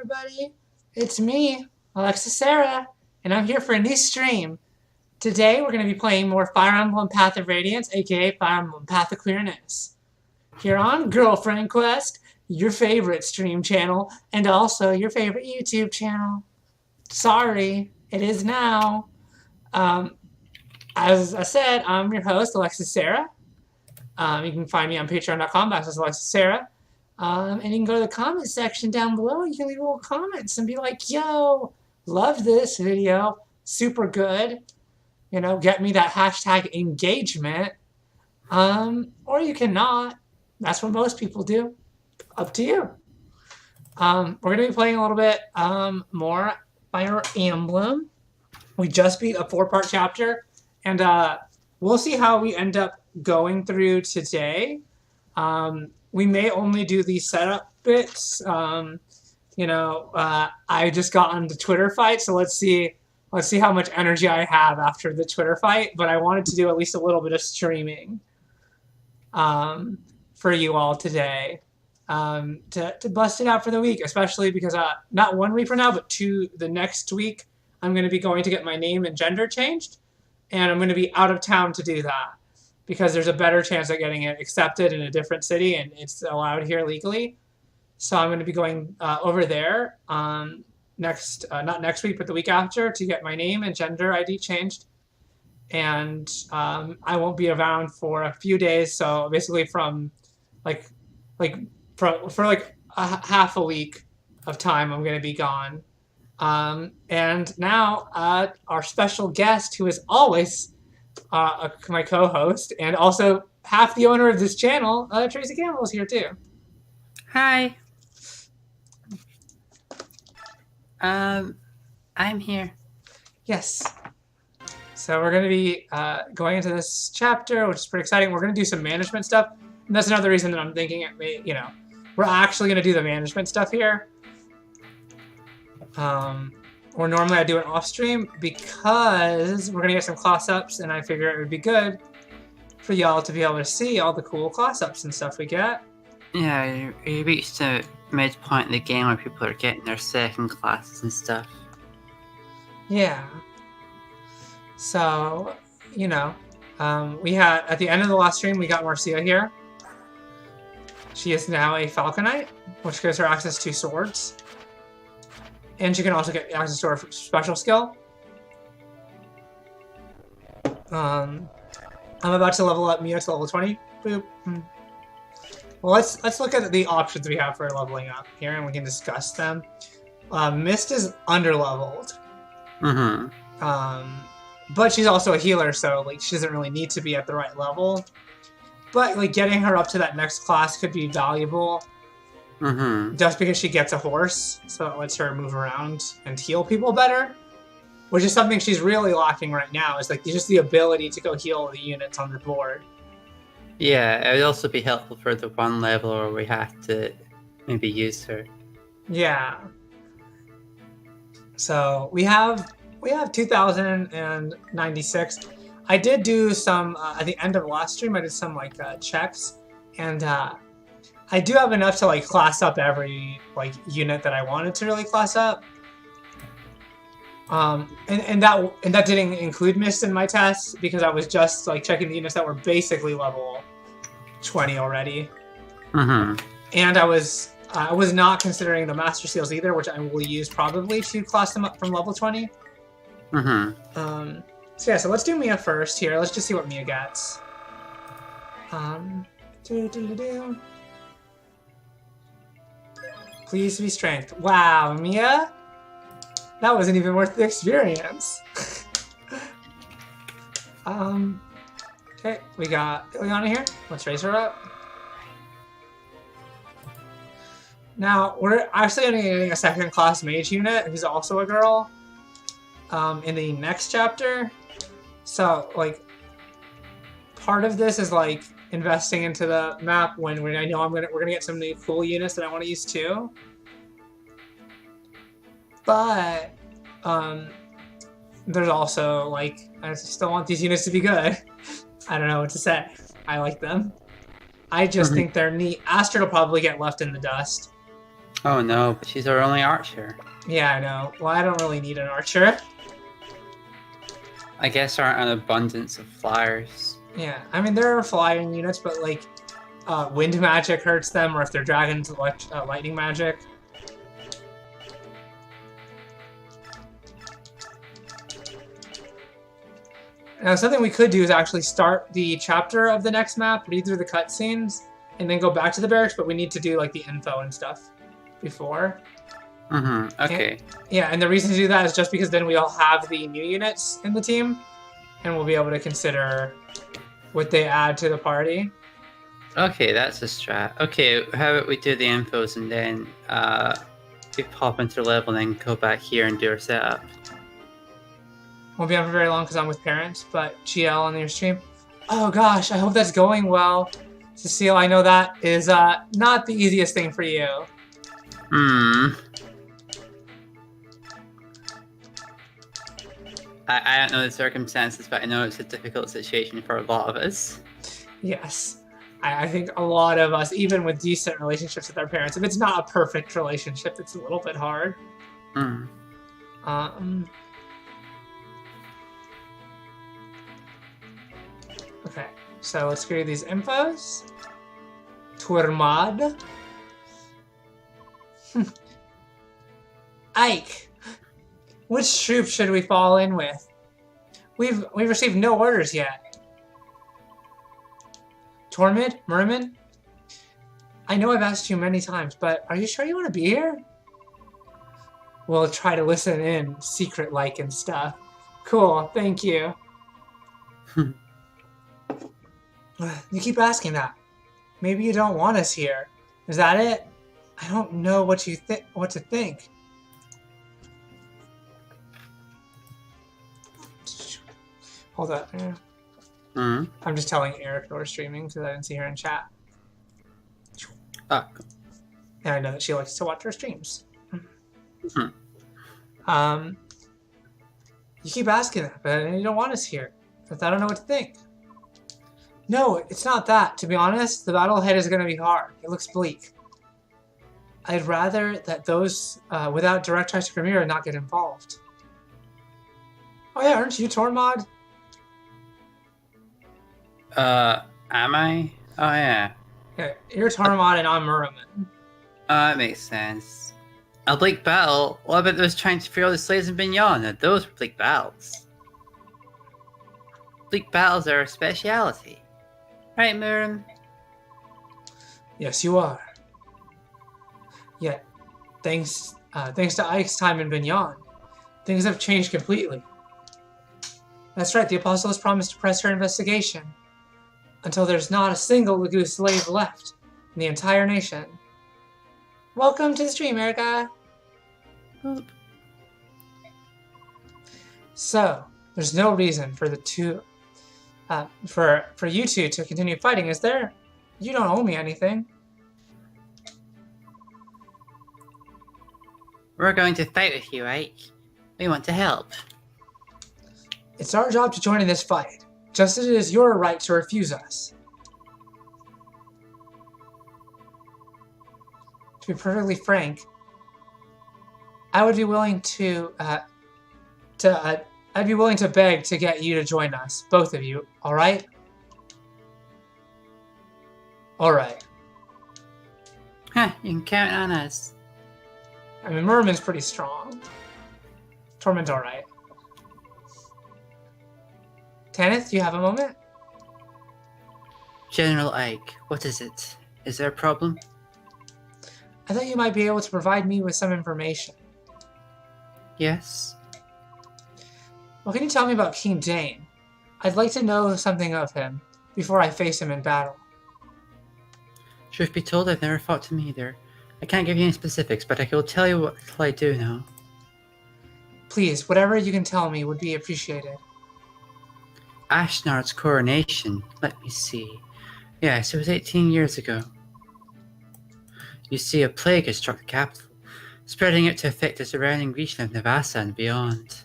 everybody. It's me, Alexis, and I'm here for a new stream. Today, we're going to be playing more Fire Emblem Path of Radiance, aka Fire Emblem Path of Queerness. Here on Girlfriend Quest, your favorite stream channel, and also your favorite YouTube channel. Sorry, it is now. As I said, I'm your host, Alexis. You can find me on patreon.com/AlexisSarah. And you can go to the comment section down below. You can leave little comments and be like, yo, love this video. Super good. You know, get me that hashtag engagement. Or you cannot. That's what most people do. Up to you. We're going to be playing a little bit more Fire Emblem. We just beat a 4-part chapter. And we'll see how we end up going through today. We may only do these setup bits. I just got on the Twitter fight, so let's see how much energy I have after the Twitter fight. But I wanted to do at least a little bit of streaming for you all today to bust it out for the week, especially because not 1 week from now, but the next week, I'm going to be going to get my name and gender changed, and I'm going to be out of town to do that, because there's a better chance of getting it accepted in a different city, and it's allowed here legally. So I'm going to be going over there not next week, but the week after, to get my name and gender ID changed. And I won't be around for a few days. So basically from for half a week of time, I'm going to be gone. And now our special guest, who is always my co-host and also half the owner of this channel, Tracy Campbell's here too. Hi. I'm here. Yes. So we're going to be going into this chapter, which is pretty exciting. We're going to do some management stuff. And that's another reason that I'm thinking it may, we're actually going to do the management stuff here. Or normally I do it off stream, because we're going to get some class ups, and I figure it would be good for y'all to be able to see all the cool class ups and stuff we get. Yeah, you reached the midpoint of the game where people are getting their second classes and stuff. Yeah. So, we had, at the end of the last stream, we got Marcia here. She is now a Falconite, which gives her access to swords. And she can also get access to her special skill. I'm about to level up Mia to level 20. Boop. Well, let's look at the options we have for leveling up here, and we can discuss them. Mist is underleveled. But she's also a healer, so she doesn't really need to be at the right level. But getting her up to that next class could be valuable. Just because she gets a horse, so it lets her move around and heal people better, which is something she's really lacking right now, is just the ability to go heal the units on the board. Yeah, it would also be helpful for the one level where we have to maybe use her. Yeah. So we have 2,096. I did do some at the end of the last stream. I did some checks, and I do have enough to class up every unit that I wanted to really class up. And that didn't include Mist in my test, because I was just checking the units that were basically level 20 already. And I was not considering the Master Seals either, which I will use probably to class them up from level 20. So let's do Mia first here. Let's just see what Mia gets. Please be strength. Wow, Mia? That wasn't even worth the experience. Okay, we got Ileana here. Let's raise her up. Now, we're actually going to be getting a second class mage unit, who's also a girl, in the next chapter. So, part of this is, investing into the map when I know we're gonna get some new cool units that I want to use too. But there's also I still want these units to be good. I don't know what to say. I like them. I just think they're neat. Astrid will probably get left in the dust. Oh no, but she's our only archer. Yeah, I know. Well, I don't really need an archer. I guess there aren't an abundance of flyers. Yeah, I mean, there are flying units, but like, wind magic hurts them, or if they're dragons, lightning magic. Now, something we could do is actually start the chapter of the next map, read through the cutscenes, and then go back to the barracks, but we need to do like the info and stuff before. Okay. And the reason to do that is just because then we all have the new units in the team, and we'll be able to consider what they add to the party. Okay, that's a strat. Okay, how about we do the infos and then we pop into the level and then go back here and do our setup. Won't be on for very long because I'm with parents, but GL on your stream. Oh gosh, I hope that's going well. Cecile, I know that is not the easiest thing for you. I don't know the circumstances, but I know it's a difficult situation for a lot of us. Yes. I think a lot of us, even with decent relationships with our parents, if it's not a perfect relationship, it's a little bit hard. Okay, so let's go to these infos. Tourmad. Ike. Which troop should we fall in with? We've received no orders yet. Tormid? Merman? I know I've asked you many times, but are you sure you want to be here? We'll try to listen in, secret-like and stuff. Cool, thank you. You keep asking that. Maybe you don't want us here. Is that it? I don't know what to think. Hold up. I'm just telling Eric we're streaming because I didn't see her in chat. Ah. And I know that she likes to watch our streams. You keep asking that, but you don't want us here. But I don't know what to think. No, it's not that. To be honest, the battle ahead is going to be hard. It looks bleak. I'd rather that those without direct ties to Grimira not get involved. Oh yeah, aren't you Tormod? Am I? Oh yeah. Yeah, you're Tormod and I'm Muraman. That makes sense. A bleak battle? What about those trying to free all the slaves in Bignon? Those were bleak battles. Bleak battles are a speciality. Right, Muram? Yes, you are. Yet, thanks to Ike's time in Bignon, things have changed completely. That's right, the Apostle has promised to press her investigation until there's not a single Lagu slave left in the entire nation. Welcome to the stream, Erica. Oop. So, there's no reason for the two, for you two to continue fighting, is there? You don't owe me anything. We're going to fight with you, Ike. We want to help. It's our job to join in this fight, just as it is your right to refuse us. To be perfectly frank, I would be willing I'd be willing to beg to get you to join us, both of you, alright? Alright. Huh, you can count on us. I mean, Merman's pretty strong. Torment's alright. Tanith, do you have a moment? General Ike, what is it? Is there a problem? I thought you might be able to provide me with some information. Yes? Well, can you tell me about King Dane? I'd like to know something of him before I face him in battle. Truth be told, I've never fought him either. I can't give you any specifics, but I will tell you what little I do know. Please, whatever you can tell me would be appreciated. Ashnard's coronation. Let me see. Yes, it was 18 years ago. You see, a plague had struck the capital, spreading it to affect the surrounding region of Navassa and beyond.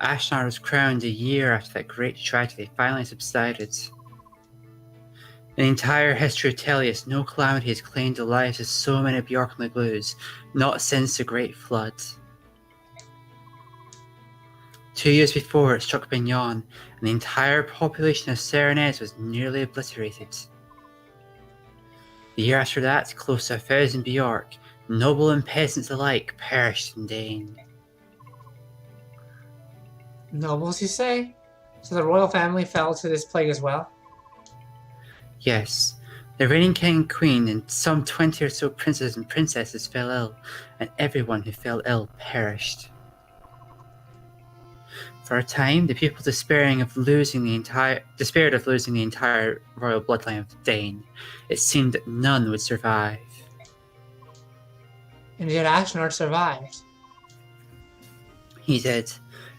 Ashnard was crowned a year after that great tragedy finally subsided. In the entire history of Tellius, no calamity has claimed the lives of so many Bjorkman Blues, not since the Great Flood. 2 years before, it struck Bignon, and the entire population of Serenez was nearly obliterated. The year after that, close to 1,000 Bjork, noble and peasants alike, perished in Dane. Nobles, you say? So the royal family fell to this plague as well? Yes, the reigning king and queen and some 20 or so princes and princesses fell ill, and everyone who fell ill perished. For a time, the people despaired of losing the entire royal bloodline of Dane. It seemed that none would survive. And yet Ashnard survived. He did.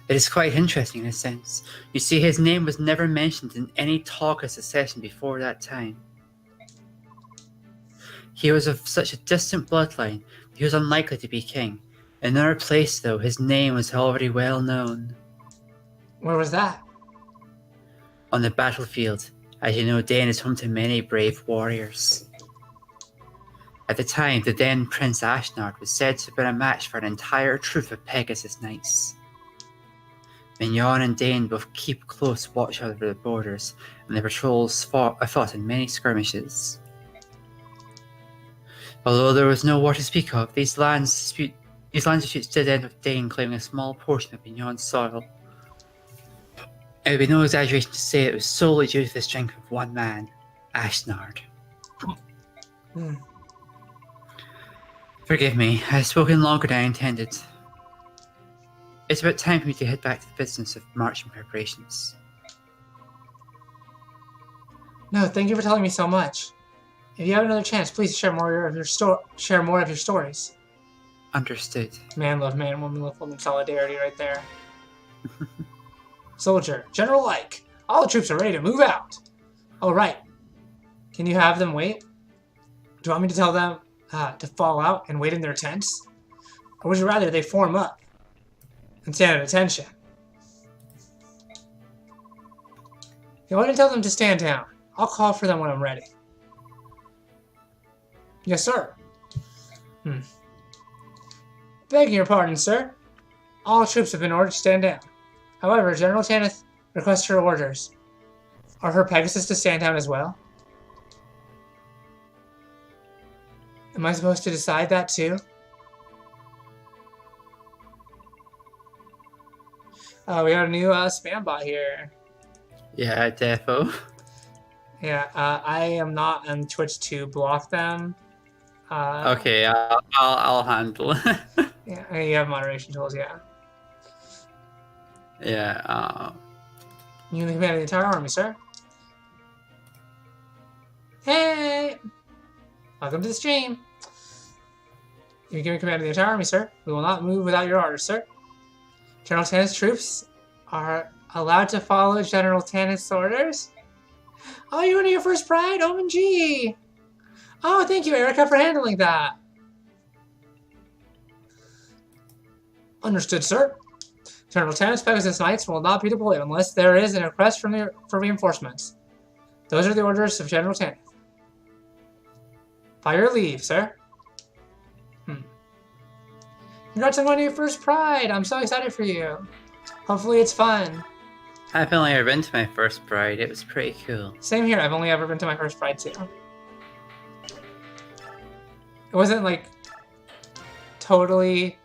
It is quite interesting in a sense. You see, his name was never mentioned in any talk of succession before that time. He was of such a distant bloodline, he was unlikely to be king. In our place, though, his name was already well known. Where was that? On the battlefield. As you know, Dane is home to many brave warriors. At the time, the then Prince Ashnard was said to have been a match for an entire troop of Pegasus Knights. Mignon and Dane both keep close watch over the borders, and the patrols fought in many skirmishes. Although there was no war to speak of, these land disputes did end with Dane claiming a small portion of Mignon's soil. It would be no exaggeration to say it was solely due to the strength of one man, Ashnard. Forgive me, I have spoken longer than I intended. It's about time for me to head back to the business of marching preparations. No, thank you for telling me so much. If you have another chance, please share more of your stories. Understood. Man love man, woman love woman, solidarity right there. Soldier, General Ike, all the troops are ready to move out. All right. Can you have them wait? Do you want me to tell them to fall out and wait in their tents? Or would you rather they form up and stand at attention? You want to tell them to stand down. I'll call for them when I'm ready. Yes, sir. Begging your pardon, sir. All troops have been ordered to stand down. However, General Tanith requests her orders. Are her Pegasus to stand down as well? Am I supposed to decide that too? We got a new spam bot here. Yeah, defo. Yeah, I am not on Twitch to block them. Okay, I'll handle it. Yeah, you have moderation tools, yeah. Yeah, You can command the entire army, sir. Hey! Welcome to the stream. You give me command of the entire army, sir. We will not move without your orders, sir. General Tanith's troops are allowed to follow General Tanith's orders. Oh, you're winning your first pride? OMG! Oh, thank you, Erica, for handling that. Understood, sir. General Tanith's Pegasus Knights will not be deployed unless there is a request for reinforcements. Those are the orders of General Tanith. By your leave, sir. Congrats on winning your first pride. I'm so excited for you. Hopefully it's fun. I've only ever been to my first pride. It was pretty cool. Same here. I've only ever been to my first pride too. It wasn't like totally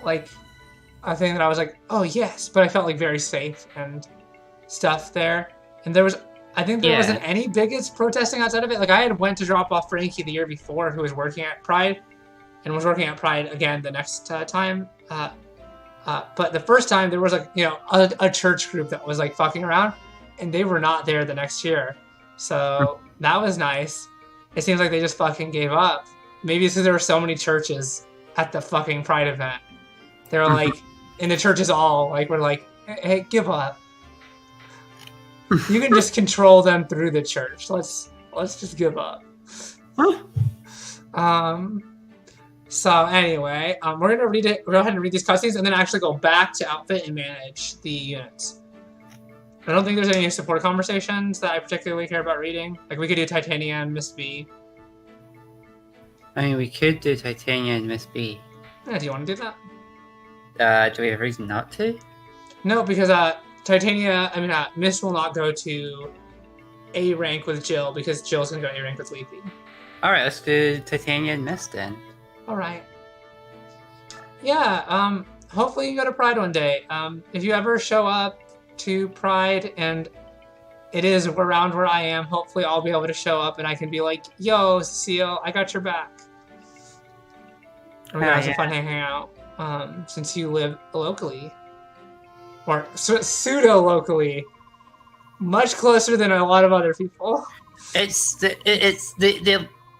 like a thing that I was like, oh yes, but I felt like very safe and stuff there. And there was, I think there wasn't any bigots protesting outside of it. Like I had went to drop off Frankie the year before, who was working at Pride, and was working at Pride again the next time. But the first time there was like, you know, a church group that was like fucking around, and they were not there the next year. So that was nice. It seems like they just fucking gave up. Maybe it's because there were so many churches at the fucking Pride event. They were like, and the churches all like were like, hey, give up. You can just control them through the church. Let's just give up. So anyway, we're gonna go ahead and read these cutscenes, and then actually go back to outfit and manage the units. I don't think there's any support conversations that I particularly care about reading. Like, we could do Titania and Miss B. I mean, we could do Titania and Miss B. Yeah, do you want to do that? Do we have a reason not to? No, because Miss will not go to A rank with Jill because Jill's gonna go A rank with Leafy. Alright, let's do Titania and Miss then. Alright. Yeah, hopefully you go to Pride one day. If you ever show up to Pride and it is around where I am, hopefully I'll be able to show up and I can be like, yo, Cecile, I got your back. And we have some fun hanging out, since you live locally. Or pseudo-locally. Much closer than a lot of other people.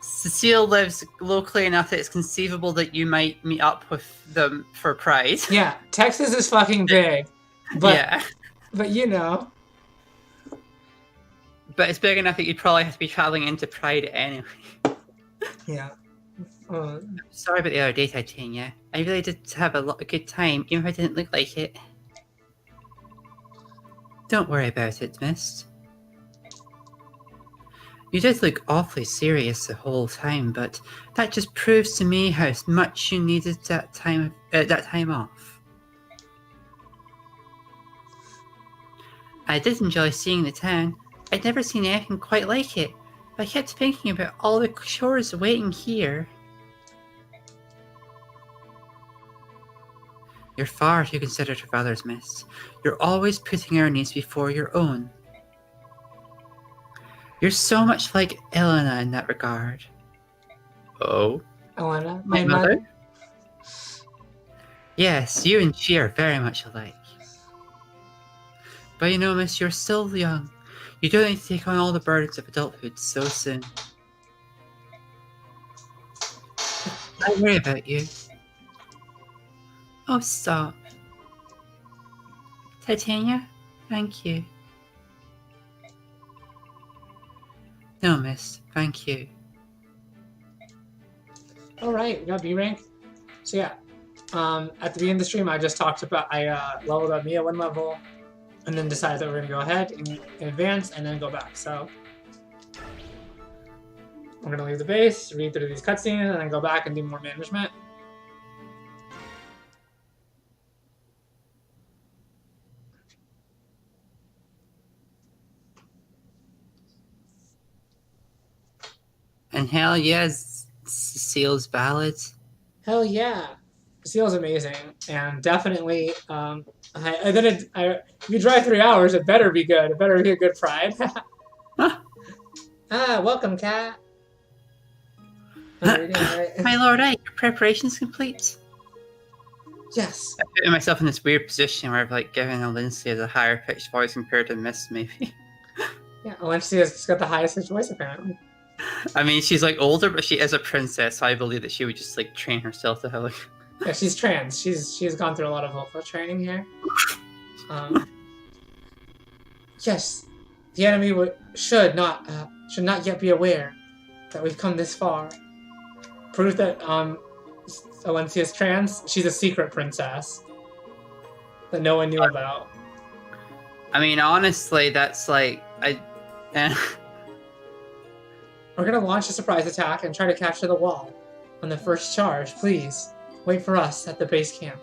Cecile lives locally enough that it's conceivable that you might meet up with them for Pride. Yeah, Texas is fucking big. But, yeah. But you know. But it's big enough that you'd probably have to be traveling into Pride anyway. Yeah. Sorry about the other day, Titania. I really did have a good time, even if I didn't look like it. Don't worry about it, miss. You did look awfully serious the whole time, but that just proves to me how much you needed that time off. I did enjoy seeing the town. I'd never seen anything quite like it, but I kept thinking about all the chores waiting here. You're far too considerate of others, miss. You're always putting our needs before your own. You're so much like Elena in that regard. Oh? Elena? My mother? Yes, you and she are very much alike. But you know, miss, you're still young. You don't need to take on all the burdens of adulthood so soon. I worry about you. Oh, stop. Titania, thank you. No, miss, thank you. Alright, we got B rank. So yeah, at the beginning of the stream, I just talked about, I leveled up Mia 1 level, and then decided that we're going to go ahead and advance, and then go back. So we're going to leave the base, read through these cutscenes, and then go back and do more management. And hell yes, Cecile's ballads. Hell yeah. Cecile's amazing, and definitely, if you drive 3 hours, it better be good. It better be a good Pride. Huh? Welcome, cat. My lord, your preparation's complete. Yes. I put myself in this weird position where I've like given Lindsay a higher pitched voice compared to Miss, maybe. Yeah, Lindsay has got the highest pitched voice apparently. I mean, she's like older, but she is a princess, so I believe that she would just like train herself to have like. Yeah, she's trans. She's gone through a lot of vocal training here. Yes, the enemy should not yet be aware that we've come this far. Proof that Alencia's trans. She's a secret princess that no one knew about. I mean, honestly, that's like We're gonna launch a surprise attack and try to capture the wall on the first charge. Please wait for us at the base camp.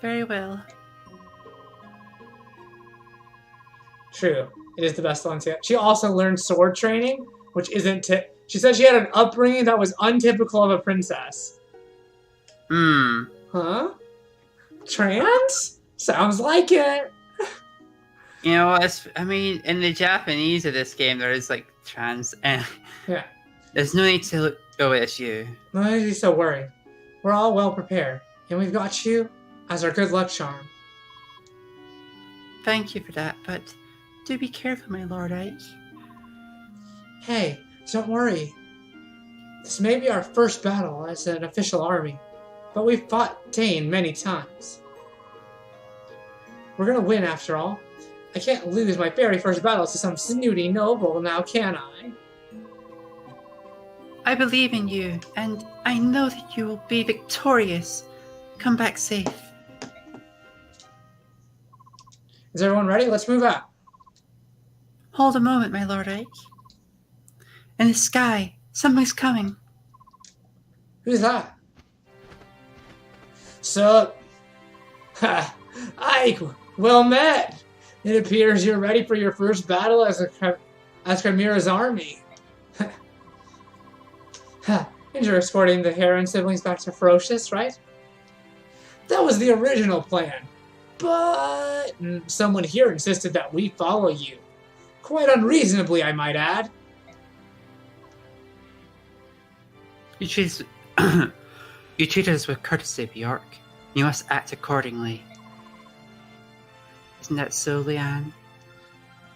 Very well. True, it is the best Alencia. She also learned sword training, which isn't. She said she had an upbringing that was untypical of a princess. Huh? Trans? Sounds like it. You know, I mean, in the Japanese of this game, there is like trans, and yeah, there's no need to look. Oh, it's you. No need to be so worried. We're all well prepared, and we've got you as our good luck charm. Thank you for that, but do be careful, my lord Ike. Hey, don't worry. This may be our first battle as an official army, but we've fought Dane many times. We're gonna win after all. I can't lose my very first battle to some snooty noble now, can I? I believe in you, and I know that you will be victorious. Come back safe. Is everyone ready? Let's move out. Hold a moment, my Lord Ike. In the sky, something's coming. Who's that? Sup? Ha! Ike, well met! It appears you're ready for your first battle as Chimera's army. And you're escorting the Heron siblings back to Ferocious, right? That was the original plan. But someone here insisted that we follow you. Quite unreasonably, I might add. You treat us with courtesy, Bjork. You must act accordingly. Isn't that so, Leanne?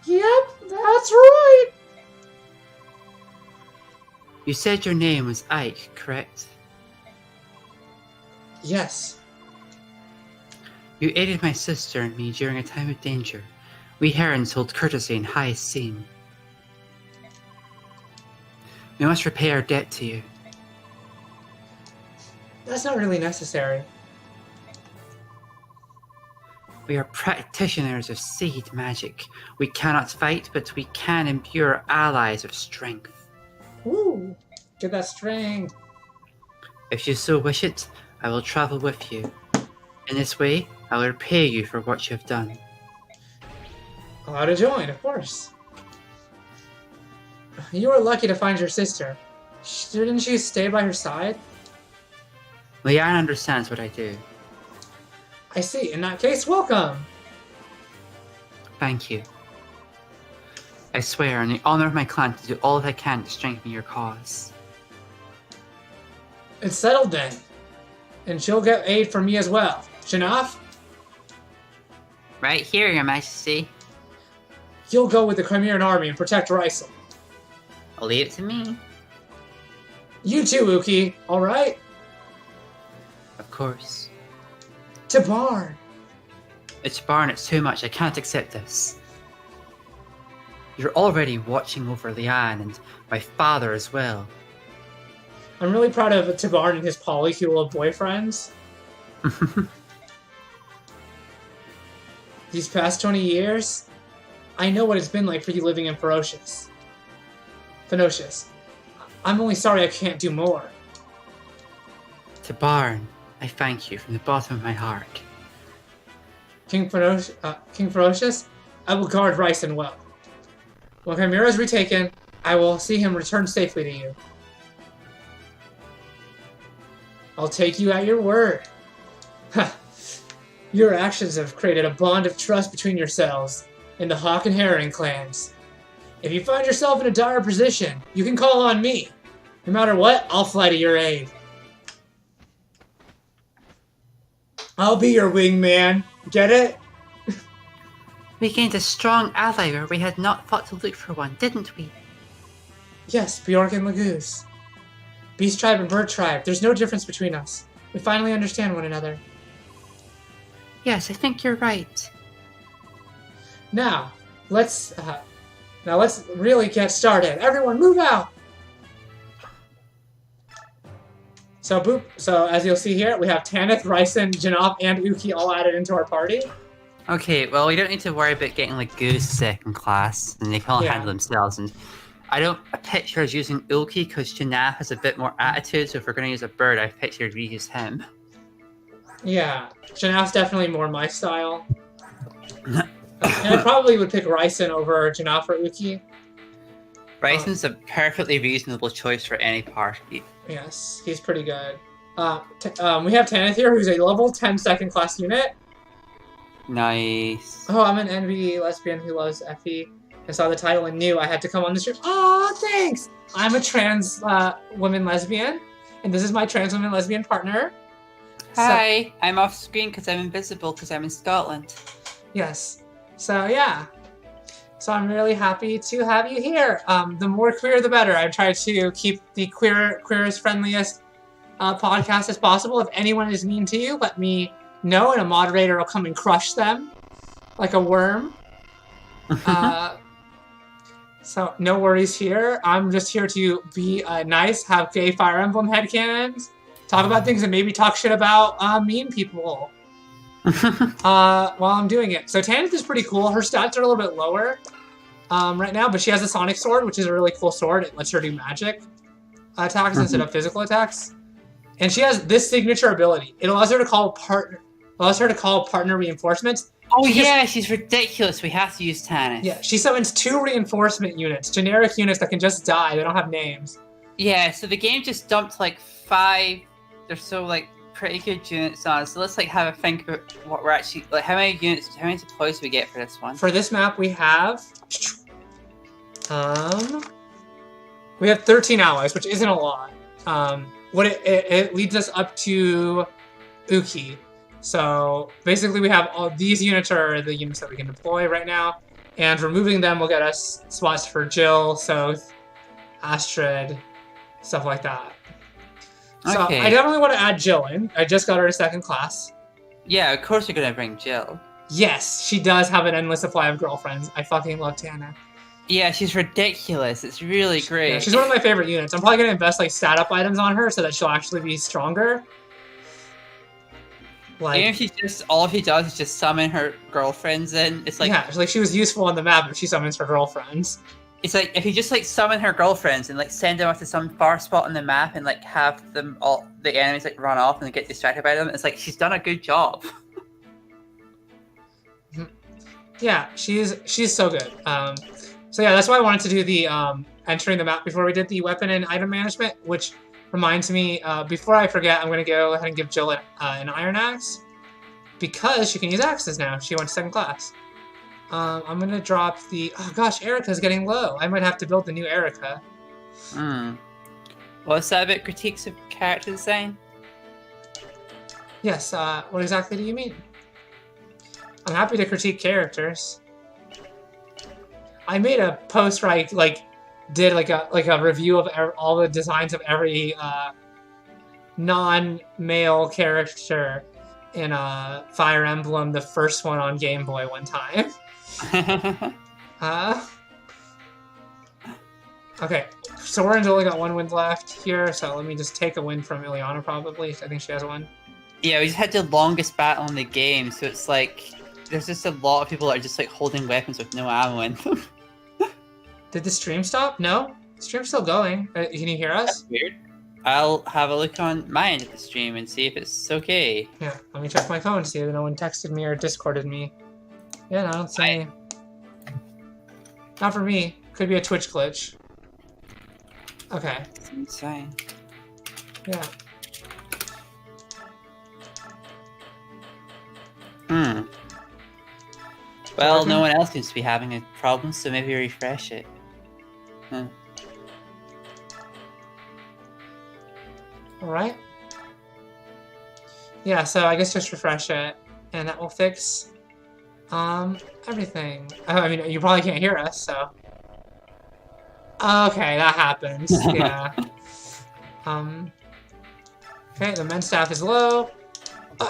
Yep, that's right. You said your name was Ike, correct? Yes. You aided my sister and me during a time of danger. We Herons hold courtesy in high esteem. We must repay our debt to you. That's not really necessary. We are practitioners of seed magic. We cannot fight, but we can imbue our allies with strength. Woo! Get that string. If you so wish it, I will travel with you. In this way, I will repay you for what you have done. Allowed to join, of course. You were lucky to find your sister. Didn't she stay by her side? Leanne understands what I do. I see. In that case, welcome. Thank you. I swear in the honor of my clan to do all that I can to strengthen your cause. It's settled then. And she'll get aid from me as well. Janaf, Right here, Your Majesty. you'll go with the Crimean army and protect Rysel. I'll leave it to me. You too, Uki. Alright? Of course. To Barn. It's Barn, it's too much. I can't accept this. You're already watching over Leanne and my father as well. I'm really proud of Tabarn and his polycule of boyfriends. These past 20 years, I know what it's been like for you living in Ferocious. I'm only sorry I can't do more. To Barn, I thank you from the bottom of my heart. King Ferocious, I will guard Ryson well. When Chimera is retaken, I will see him return safely to you. I'll take you at your word. Your actions have created a bond of trust between yourselves and the Hawk and Heron clans. If you find yourself in a dire position, you can call on me. No matter what, I'll fly to your aid. I'll be your wingman. Get it? We gained a strong ally where we had not thought to look for one, didn't we? Yes, Bjork and Lagoose. Beast Tribe and Bird Tribe, there's no difference between us. We finally understand one another. Yes, I think you're right. Now, let's really get started. Everyone, move out! So as you'll see here, we have Tanith, Ryson, Janop, and Uki all added into our party. Okay, well, we don't need to worry about getting like Goose second class, and they can all handle themselves. And I don't picture us using Ulki because Janaf has a bit more attitude, so if we're going to use a bird, I picture we use him. Yeah, Janaf's definitely more my style. And I probably would pick Ryson over Janaf or Uki. Ryson's a perfectly reasonable choice for any party. Yes, he's pretty good. We have Tanith here, who's a level 10 second class unit. Nice. Oh, I'm an NB lesbian who loves Effie. I saw the title and knew I had to come on the stream. Oh, thanks! I'm a trans woman lesbian, and this is my trans woman lesbian partner. Hi, I'm off screen because I'm invisible because I'm in Scotland. Yes. So, yeah. So I'm really happy to have you here. The more queer, the better. I try to keep the queerest, friendliest podcast as possible. If anyone is mean to you, let me know, and a moderator will come and crush them like a worm. So no worries here. I'm just here to be nice, have gay Fire Emblem headcanons, talk about things, and maybe talk shit about mean people. while I'm doing it. So Tanith is pretty cool. Her stats are a little bit lower right now, but she has a Sonic Sword, which is a really cool sword. It lets her do magic attacks instead of physical attacks. And she has this signature ability. It allows her to call partner reinforcements. Oh she's ridiculous. We have to use Tannis. Yeah, she summons 2 reinforcement units, generic units that can just die. They don't have names. Yeah, so the game just dumped like 5. They're so like pretty good units on. So let's like have a think about what we're actually like. How many deploys do we get for this one? For this map, we have 13 allies, which isn't a lot. It leads us up to Uki. So basically, we have all these units are the units that we can deploy right now, and removing them will get us spots for Jill, Soth, Astrid, stuff like that. So Okay. I definitely want to add Jill in. I just got her to 2nd class. Yeah, of course you're gonna bring Jill. Yes, she does have an endless supply of girlfriends. I fucking love Tana. Yeah, she's ridiculous. It's really great. Yeah, she's one of my favorite units. I'm probably gonna invest like stat up items on her so that she'll actually be stronger. Like, even if all she does is just summon her girlfriends in, it's like she was useful on the map, but she summons her girlfriends. It's like if you just like summon her girlfriends and like send them off to some far spot on the map and like have them all the enemies like run off and get distracted by them, it's like she's done a good job. Yeah, she's so good. So yeah, that's why I wanted to do the entering the map before we did the weapon and item management, which reminds me, before I forget, I'm going to go ahead and give Jill an Iron Axe, because she can use axes now. She went to 2nd class. I'm going to drop the... Oh gosh, Erica's getting low. I might have to build the new Erica. What's that about critiques of character design? Yes, what exactly do you mean? I'm happy to critique characters. I made a post where I did a review of all the designs of every non-male character in Fire Emblem, the first one on Game Boy one time. Okay, Soren's only got 1 win left here, so let me just take a win from Ileana probably. I think she has 1. Yeah, we just had the longest battle in the game, so it's like there's just a lot of people that are just like holding weapons with no ammo in them. Did the stream stop? No? The stream's still going. Can you hear us? That's weird. I'll have a look on my end of the stream and see if it's okay. Yeah, let me check my phone to see if no one texted me or Discorded me. Yeah, no, I don't see any. Not for me. Could be a Twitch glitch. Okay. It's insane. Yeah. Well, no one else seems to be having a problem, so maybe refresh it. Alright. Yeah, so I guess just refresh it, and that will fix everything. I mean, you probably can't hear us, so... Okay, that happens. Yeah. Okay, the men's staff is low.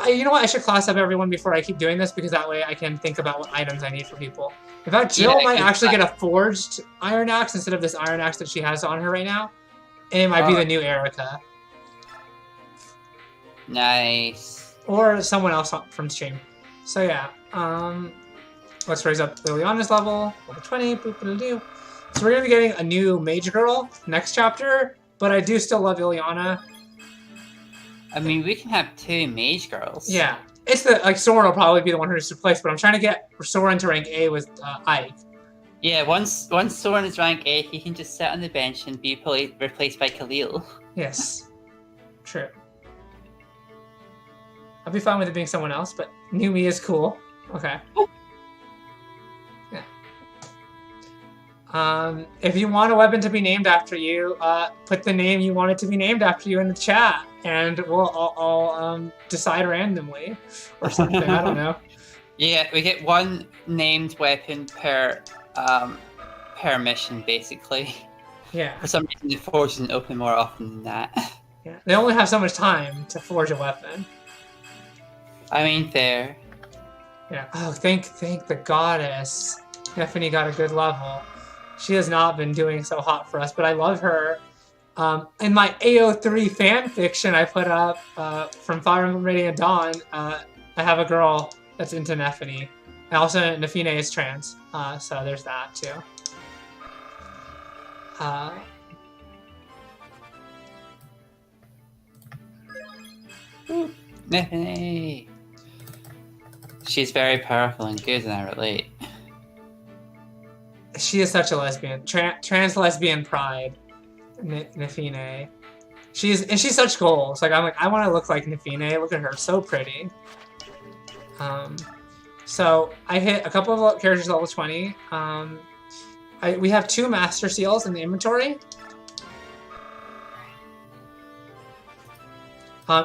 You know what? I should class up everyone before I keep doing this, because that way I can think about what items I need for people. In fact, Jill might actually get a forged Iron Axe instead of this Iron Axe that she has on her right now. And it might be the new Erica. Nice. Or someone else from stream. So yeah, let's raise up Liliana's level 20. Boop-a-doo. So we're gonna be getting a new mage girl next chapter, but I do still love Liliana. I mean, we can have 2 mage girls. Yeah, it's Soren will probably be the one who's replaced, but I'm trying to get Soren to rank A with Ike. Yeah, once Soren is rank 8, he can just sit on the bench and be replaced by Khalil. Yes, true. I'll be fine with it being someone else, but new me is cool. Okay. Yeah. If you want a weapon to be named after you, put the name you want it to be named after you in the chat, and I'll decide randomly or something. I don't know. Yeah, we get 1 named weapon per mission, basically. Yeah. For some reason, the forge isn't open more often than that. Yeah. They only have so much time to forge a weapon. I mean, fair. Yeah. Oh, thank the goddess. Stephanie got a good level. She has not been doing so hot for us, but I love her. In my AO3 fan fiction I put up from Fire Emblem Radiant Dawn, I have a girl that's into Nefine. And also, Nefine is trans, so there's that too. Nefine. She's very powerful and good, and I relate. She is such a lesbian. Trans lesbian pride. Nefine. She's such goals. Like, I'm like, I want to look like Nefine. Look at her, so pretty. So I hit a couple of characters level 20. We have 2 Master Seals in the inventory.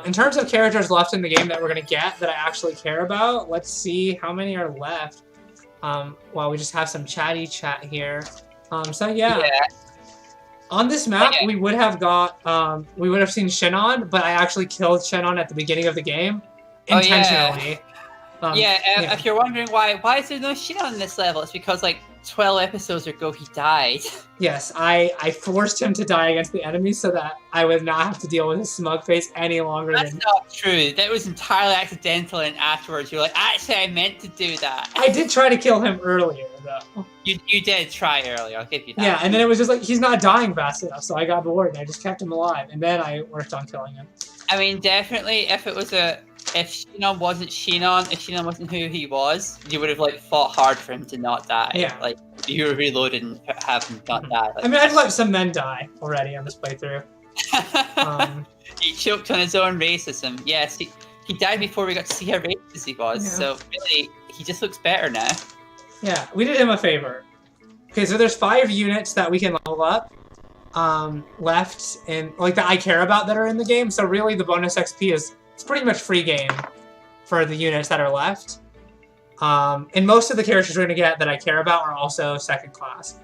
In terms of characters left in the game that we're gonna get that I actually care about, let's see how many are left. While we just have some chatty chat here. So yeah. On this map, we would have got, we would have seen Shinon, but I actually killed Shinon at the beginning of the game intentionally. If you're wondering why is there no Shinon on this level, it's because like 12 episodes ago he died. Yes, I forced him to die against the enemy so that I would not have to deal with his smug face any longer. That's not true. That was entirely accidental, and afterwards you're like, actually, I meant to do that. I did try to kill him earlier, though. You did try earlier, I'll give you that. Yeah, and then it was just like, he's not dying fast enough, so I got bored and I just kept him alive, and then I worked on killing him. I mean, definitely, if Shinon wasn't Shinon, if Shinon wasn't who he was, you would have like fought hard for him to not die. Yeah. Like, you were reloaded and have him not die. Like, I mean, I've let some men die already on this playthrough. He choked on his own racism. Yes, he died before we got to see how racist he was, so really, he just looks better now. Yeah, we did him a favor. Okay, so there's 5 units that we can level up left in, like, that I care about that are in the game, so really the bonus XP is, it's pretty much free game for the units that are left. And most of the characters we're going to get that I care about are also second class.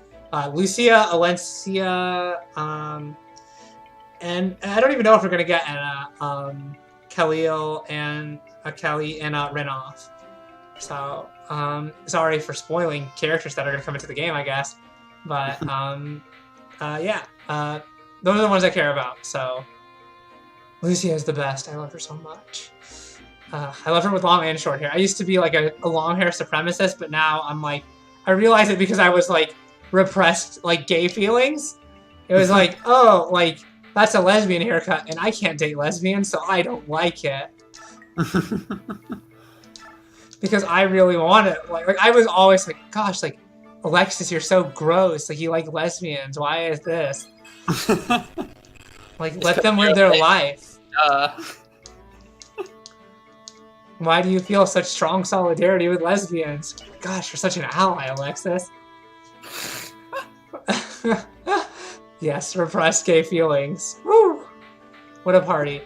Lucia, Alencia, and I don't even know if we're going to get Anna, Khalil, and Kelly, and Renoff. So, sorry for spoiling characters that are going to come into the game, I guess. But, yeah, those are the ones I care about, so... Lucia is the best. I love her so much. I love her with long and short hair. I used to be like a long hair supremacist, but now I'm like, I realize it because I was like repressed like gay feelings. It was like, oh, like that's a lesbian haircut and I can't date lesbians, so I don't like it. Because I really want it. Like I was always like, gosh, like Alexis, you're so gross. Like you like lesbians. Why is this? Like let them live their life. Why do you feel such strong solidarity with lesbians? Gosh, you're such an ally, Alexis. Yes, repressed gay feelings. Woo! What a party.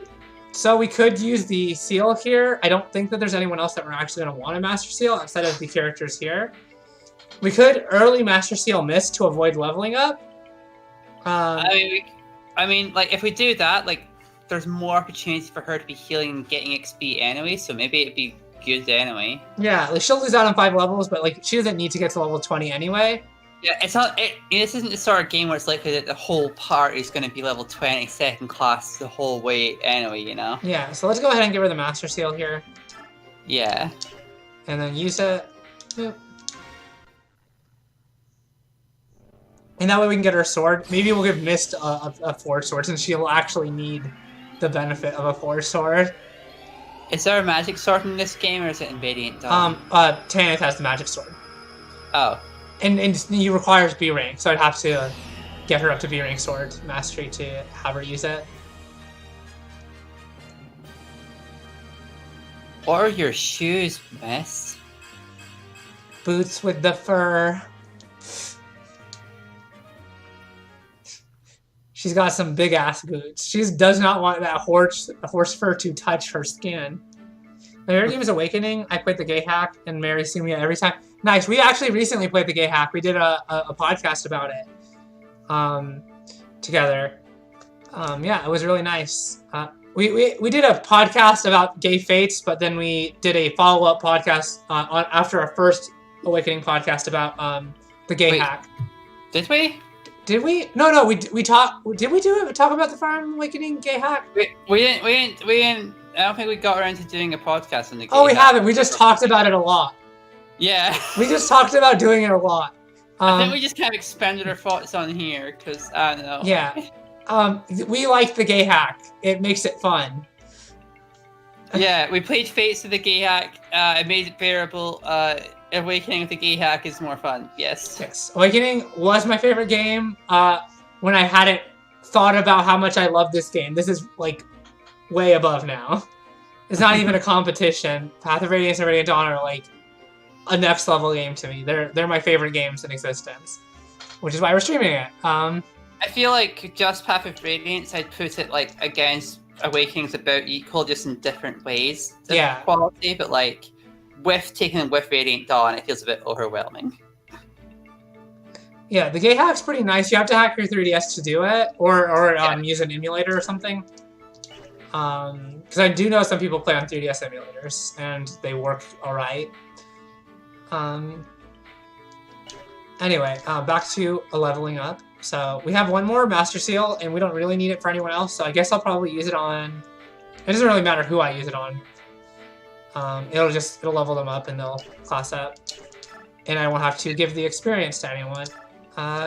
So we could use the seal here. I don't think that there's anyone else that we're actually going to want a Master Seal outside of the characters here. We could early Master Seal miss to avoid leveling up. I mean, like, if we do that, like, there's more opportunity for her to be healing and getting XP anyway, so maybe it'd be good anyway. Yeah, like, she'll lose out on 5 levels, but, like, she doesn't need to get to level 20 anyway. Yeah, it's not. This isn't the sort of game where it's likely that the whole party is going to be level 20 second class the whole way anyway, you know? Yeah, so let's go ahead and give her the Master Seal here. Yeah. And then use it. Boop. And that way we can get her sword. Maybe we'll give Mist a forged sword since she'll actually need the benefit of a forged sword. Is there a magic sword in this game or is it in Radiant Dawn? Tanith has the magic sword. Oh. And he requires B rank, so I'd have to get her up to B rank sword mastery to have her use it. What are your shoes, Miss? Boots with the fur. She's got some big ass boots. She does not want that horse fur to touch her skin. My favorite game is Awakening. I played the gay hack and Mary Sumia every time. Nice. We actually recently played the gay hack. We did a podcast about it together. Yeah, it was really nice. We did a podcast about gay fates, but then we did a follow-up podcast after our first Awakening podcast about the gay hack. Did we? Did we? No. We talked. Did we talk about the Fire Emblem Awakening gay hack? We didn't I don't think we got around to doing a podcast on the game. Oh, we haven't. We just talked about it a lot. Yeah. We just talked about doing it a lot. I think we just kind of expanded our thoughts on here, because, I don't know. Yeah. We like the gay hack. It makes it fun. Yeah, we played Fates of the Gay Hack. It made it bearable. Awakening of the Gay Hack is more fun. Yes. Yes. Awakening was my favorite game when I hadn't thought about how much I love this game. This is, like, way above now. It's not even a competition. Path of Radiance and Radiant Dawn are, like, a next level game to me. They're my favorite games in existence, which is why we're streaming it. I feel like just Path of Radiance, I'd put it like against Awakening's about equal, just in different ways. Yeah. Quality, but like with Radiant Dawn, it feels a bit overwhelming. Yeah, the gay hack's pretty nice. You have to hack your 3DS to do it, or use an emulator or something. Because I do know some people play on 3DS emulators, and they work alright. Anyway, back to leveling up. So we have one more Master Seal, and we don't really need it for anyone else, so I guess I'll probably use it on... It doesn't really matter who I use it on. It'll level them up, and they'll class up. And I won't have to give the experience to anyone.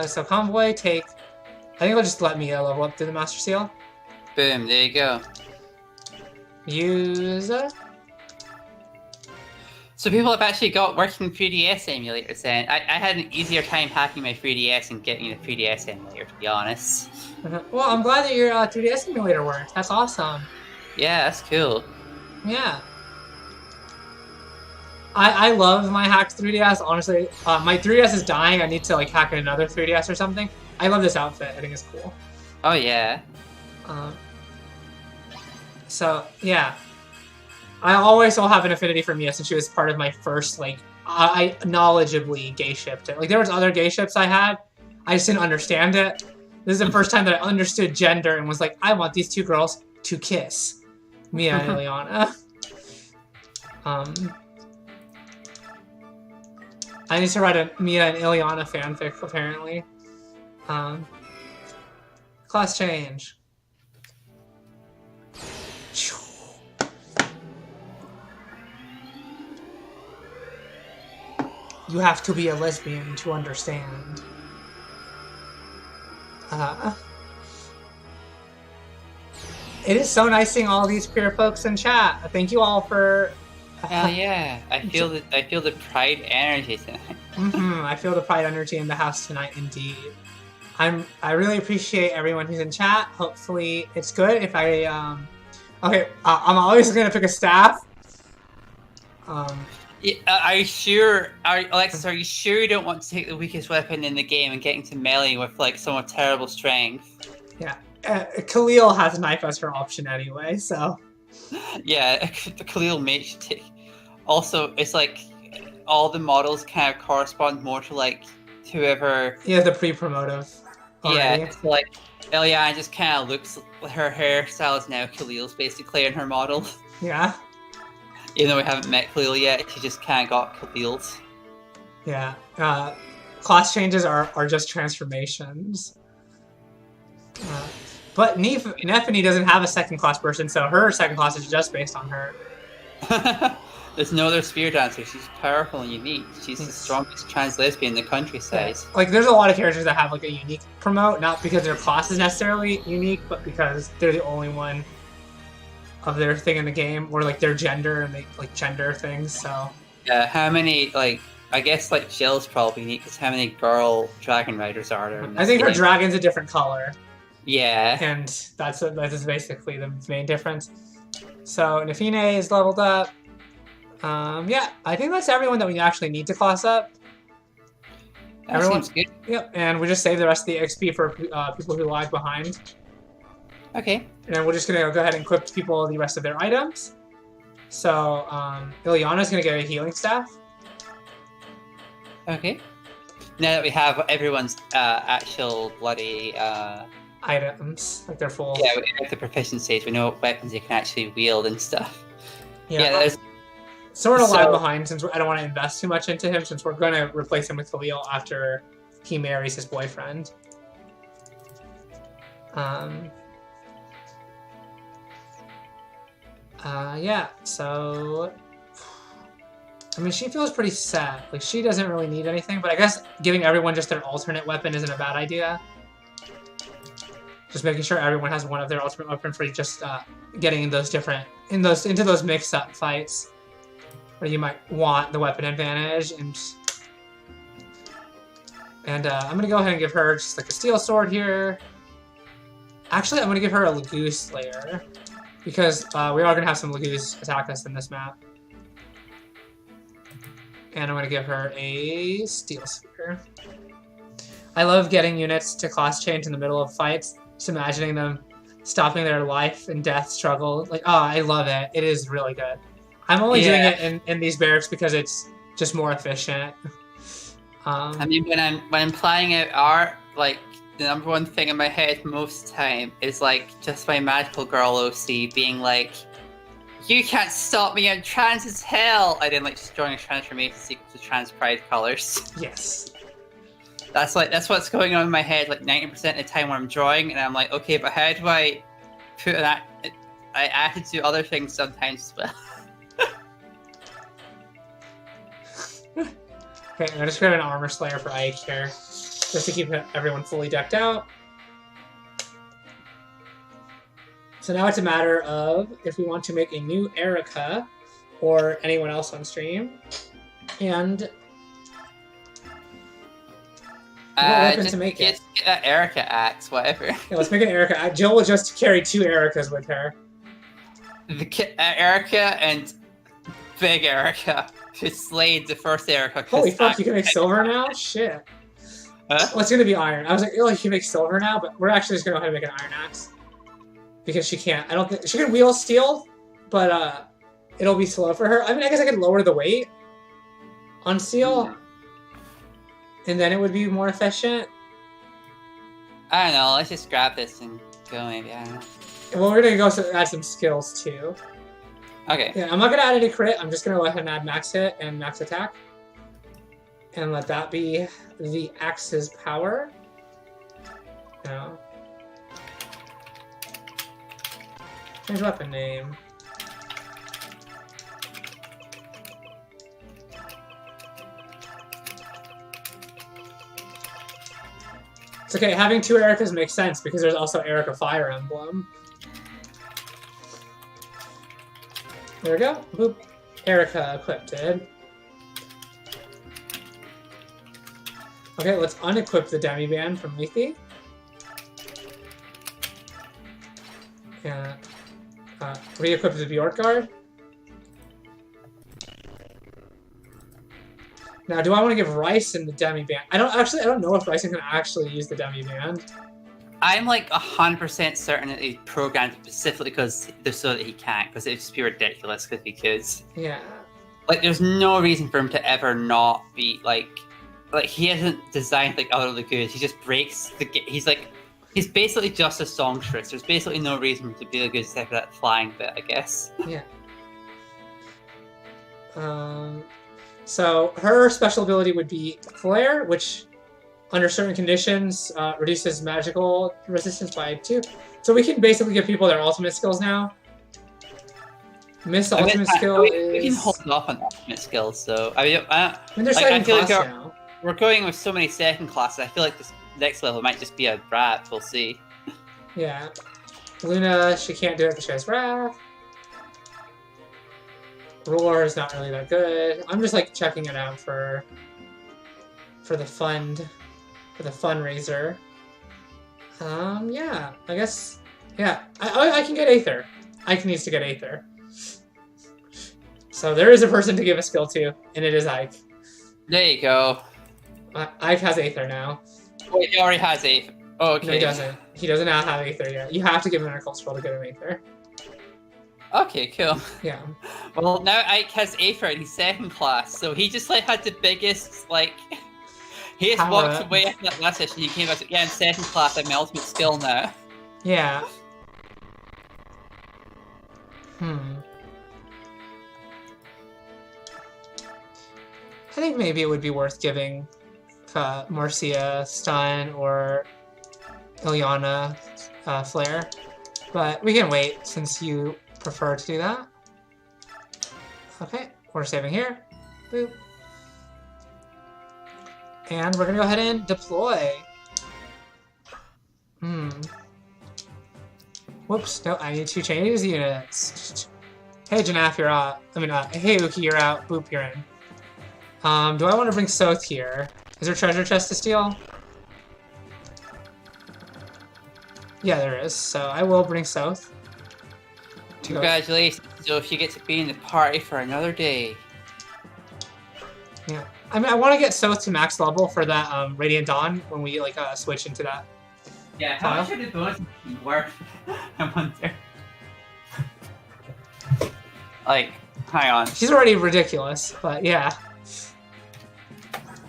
So Convoy, take... I think it'll just let me level up through the Master Seal. Boom, there you go. Use... So people have actually got working 3DS emulators then. I had an easier time hacking my 3DS and getting a 3DS emulator, to be honest. Well, I'm glad that your 3DS emulator worked. That's awesome. Yeah, that's cool. Yeah. I love my hacked 3DS, honestly. My 3DS is dying. I need to like hack another 3DS or something. I love this outfit. I think it's cool. Oh, yeah. So, yeah. I always will have an affinity for Mia since she was part of my first, like, I knowledgeably gay shipped it. Like, there was other gay ships I had. I just didn't understand it. This is the first time that I understood gender and was like, I want these two girls to kiss. Mia and Ileana. I need to write a Mia and Ileana fanfic, apparently. Class change. You have to be a lesbian to understand. It is so nice seeing all these queer folks in chat. Thank you all for... Hell yeah. I feel the pride energy tonight. I feel the pride energy in the house tonight, indeed. I really appreciate everyone who's in chat. Hopefully it's good. If I... Okay, I'm always going to pick a staff. Alexis, are you sure you don't want to take the weakest weapon in the game and get into melee with like someone with terrible strength? Yeah, Khalil has a knife as her option anyway, so... Yeah, the Khalil makes you take... Also, it's like all the models kind of correspond more to like whoever... Yeah, the pre-promotive. Yeah, it's like Eliana just kind of looks... Her hairstyle is now Khalil's basically in her model. Yeah. Even though we haven't met Khalil yet, she just kind of got Khalil's. Yeah. Class changes are just transformations. But Neffany doesn't have a second class person, so her second class is just based on her. There's no other spear dancer. She's powerful and unique. She's the strongest trans lesbian in the countryside. Yeah. Like, there's a lot of characters that have like a unique promote, not because their class is necessarily unique, but because they're the only one of their thing in the game, or like their gender and they like gender things. So yeah, how many like I guess like Jill's probably unique because how many girl dragon riders are there? I think her dragon's a different color. Yeah, and that's basically the main difference. So Nefine is leveled up. Yeah, I think that's everyone that we actually need to class up. That seems good. Yep, and we just save the rest of the XP for people who lag behind. Okay. And we're just gonna go ahead and equip people the rest of their items. So Ileana's gonna get a healing staff. Okay. Now that we have everyone's actual bloody items, like they're full. Yeah, we have the proficiencies. We know what weapons you can actually wield and stuff. Yeah, there's... So we're gonna lag behind since I don't want to invest too much into him since we're gonna replace him with Khalil after he marries his boyfriend. Yeah, so... I mean, she feels pretty set. Like, she doesn't really need anything, but I guess giving everyone just their alternate weapon isn't a bad idea. Just making sure everyone has one of their ultimate weapon for just getting in those different... into those mix-up fights. Where you might want the weapon advantage, and I'm gonna go ahead and give her just like a steel sword here. Actually, I'm gonna give her a Lagoose Slayer, because we are gonna have some Lagoos attack us in this map. And I'm gonna give her a Steel Spear. I love getting units to class change in the middle of fights, just imagining them stopping their life and death struggle. Like, oh, I love it. It is really good. I'm only doing it in these barracks because it's just more efficient. I mean, when I'm playing out art, like the number one thing in my head most of the time is like just my magical girl OC being like, "You can't stop me! I'm trans as hell!" I then like just drawing a transformation sequence with trans pride colors. Yes. That's what's going on in my head like 90% of the time when I'm drawing, and I'm like, okay, but how do I put that? I have to do other things sometimes as well. Okay, I'm just grabbing an Armor Slayer for Ike here, just to keep everyone fully decked out. So now it's a matter of if we want to make a new Erica, or anyone else on stream, and what weapon to make it. Get that Erica axe, whatever. Yeah, let's make an Erica. Jill will just carry 2 Ericas with her. Erica and Big Erica. Who slayed the first Erica. Holy fuck, you can make silver now? Shit. Huh? Well, it's gonna be iron. I was like, oh, you can make silver now, but we're actually just gonna go ahead and make an iron axe. Because she can't. I don't think... She can wield steel, but it'll be slow for her. I mean, I guess I could lower the weight on steel. And then it would be more efficient. I don't know, let's just grab this and go maybe, I don't know. Well, we're gonna go add some skills too. Okay. Yeah, I'm not gonna add any crit. I'm just gonna go ahead and add max hit and max attack. And let that be the axe's power. No. Change weapon name. It's okay, having 2 Ericas makes sense because there's also Erica Fire Emblem. There we go. Boop. Erica equipped. Okay, let's unequip the Demi-Band from Lethe. And re-equip the Bjork Guard. Now, do I want to give Ryson the Demi-Band? I don't know if Ryson can actually use the Demi-Band. I'm like 100% certain that he programmed it specifically so that he can't, because it'd just be ridiculous because he could. Yeah. Like, there's no reason for him to ever not be like he hasn't designed like out of the goods. He just breaks the. He's basically just a songstress. There's basically no reason for him to be a good except for that flying bit, I guess. Yeah. So her special ability would be Flare, which under certain conditions reduces magical resistance by 2. So we can basically give people their ultimate skills now. Miss ultimate skill is... We can hold off on ultimate skills, so... I mean, they're second class now. We're going with so many second classes, I feel like this next level might just be a brat, we'll see. Yeah. Luna, she can't do it because she has Wrath. Roar is not really that good. I'm just like checking it out for the fundraiser. Yeah, I guess, yeah, I can get Aether. Ike needs to get Aether. So there is a person to give a skill to, and it is Ike. There you go. Ike has Aether now. Wait, he already has Aether. Oh, okay. No, he doesn't. He does not have Aether yet. You have to give him an cultural to get him Aether. Okay, cool. Yeah. Well, now Ike has Aether and he's second class, so he just like had the biggest like. He just walked away after that last session. He came back. Yeah, I'm second class. I'm my ultimate skill now. Yeah. I think maybe it would be worth giving Marcia stun or Ilyana flare, but we can wait since you prefer to do that. Okay, we're saving here. Boop. And we're gonna go ahead and deploy. Whoops, no, I need to change these units. Hey, Janaf, you're out. Hey, Uki, you're out. Boop, you're in. Do I want to bring Soth here? Is there treasure chest to steal? Yeah, there is. So I will bring Soth. Congratulations, Soth. You get to be in the party for another day. Yeah. I want to get Soth to max level for that Radiant Dawn when we switch into that. Yeah, how much are the bonuses worth? I wonder. Hang on. She's already ridiculous, but yeah.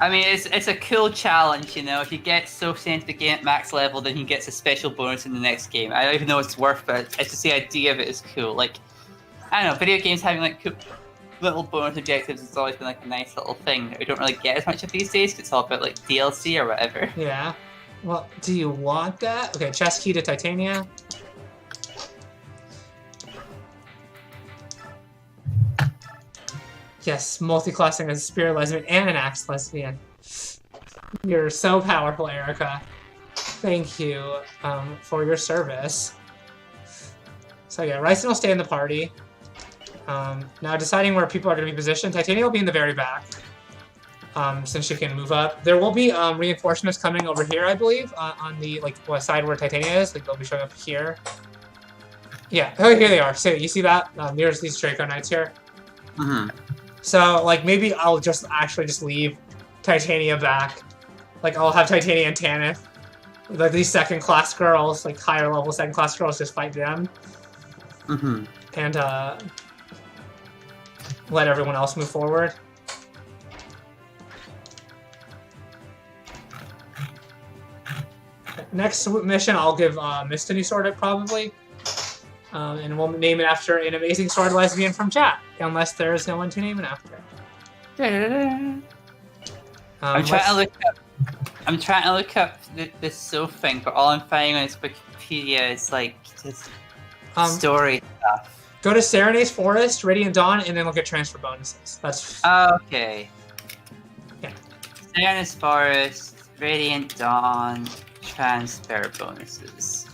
I mean, it's a cool challenge, you know. If you get Sophie into the game at max level, then he gets a special bonus in the next game. I don't even know what it's worth, but it's just the idea of it is cool. I don't know, video games having cool little bonus objectives has always been a nice little thing that we don't really get as much of these days. 'Cause it's all about DLC or whatever. Yeah. Well, do you want that? Okay, chest key to Titania. Yes, multi-classing as a spear lesbian and an axe lesbian. You're so powerful, Erica. Thank you for your service. So yeah, Ryson will stay in the party. Now deciding where people are going to be positioned. Titania will be in the very back. Since she can move up. There will be reinforcements coming over here, I believe, on the west side where Titania is. They'll be showing up here. Yeah, oh, here they are. So you see that? There's these Draco Knights here. Mm-hmm. So, maybe I'll just leave Titania back. I'll have Titania and Tanith. These second-class girls, higher-level second-class girls, just fight them. Mm-hmm. And, let everyone else move forward. Next mission, I'll give Mist a new sword, probably. And we'll name it after an amazing sword lesbian from chat, unless there's no one to name it after. I'm trying to look up this Soph thing, but all I'm finding on Wikipedia is just story stuff. Go to Serenade's Forest, Radiant Dawn, and then look at transfer bonuses. That's okay. Yeah. Serenade's Forest, Radiant Dawn, transfer bonuses.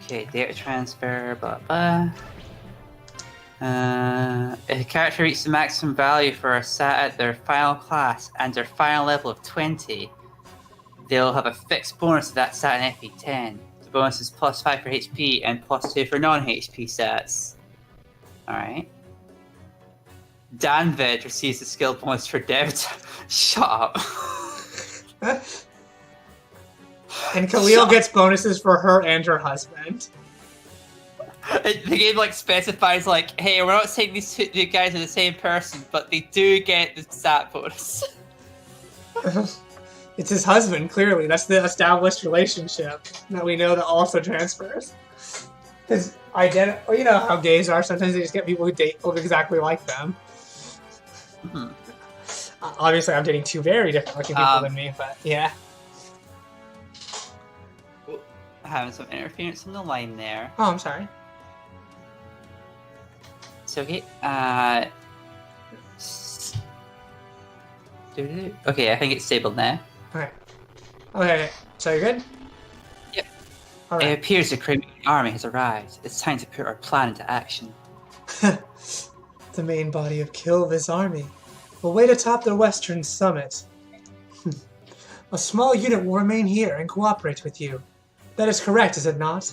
Okay, data transfer, blah blah. If a character reaches the maximum value for a stat at their final class and their final level of 20, they'll have a fixed bonus of that stat in FE10. The bonus is +5 for HP and +2 for non-HP stats. Alright. Danvid receives the skill bonus for Dev. Shut up. And Khalil gets bonuses for her and her husband. The game specifies hey, we're not saying these two guys are the same person, but they do get the stat bonus. It's his husband, clearly. That's the established relationship that we know that also transfers. Because you know how gays are. Sometimes they just get people who look exactly like them. Mm-hmm. Obviously, I'm dating two very different looking people than me, but yeah. Having some interference in the line there. Oh, I'm sorry. So okay, okay, I think it's stable now. Okay, so you're good? Yep. All right. It appears the Crimean army has arrived. It's time to put our plan into action. The main body of Kill this army will wait atop the western summit. A small unit will remain here and cooperate with you. That is correct, is it not?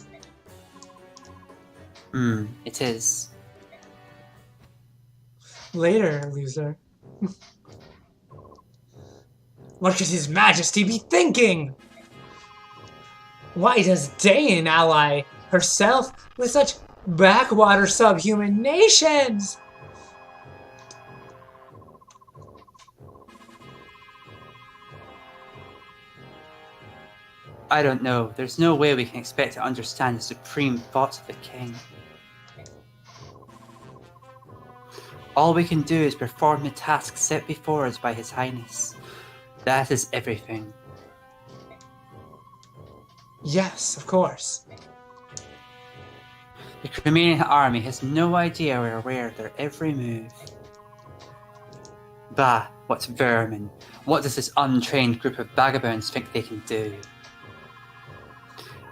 It is. Later, loser. What could His Majesty be thinking? Why does Dayan ally herself with such backwater subhuman nations? I don't know. There's no way we can expect to understand the supreme thoughts of the king. All we can do is perform the task set before us by His Highness. That is everything. Yes, of course. The Crimean army has no idea we're aware of their every move. Bah, what's vermin? What does this untrained group of vagabonds think they can do?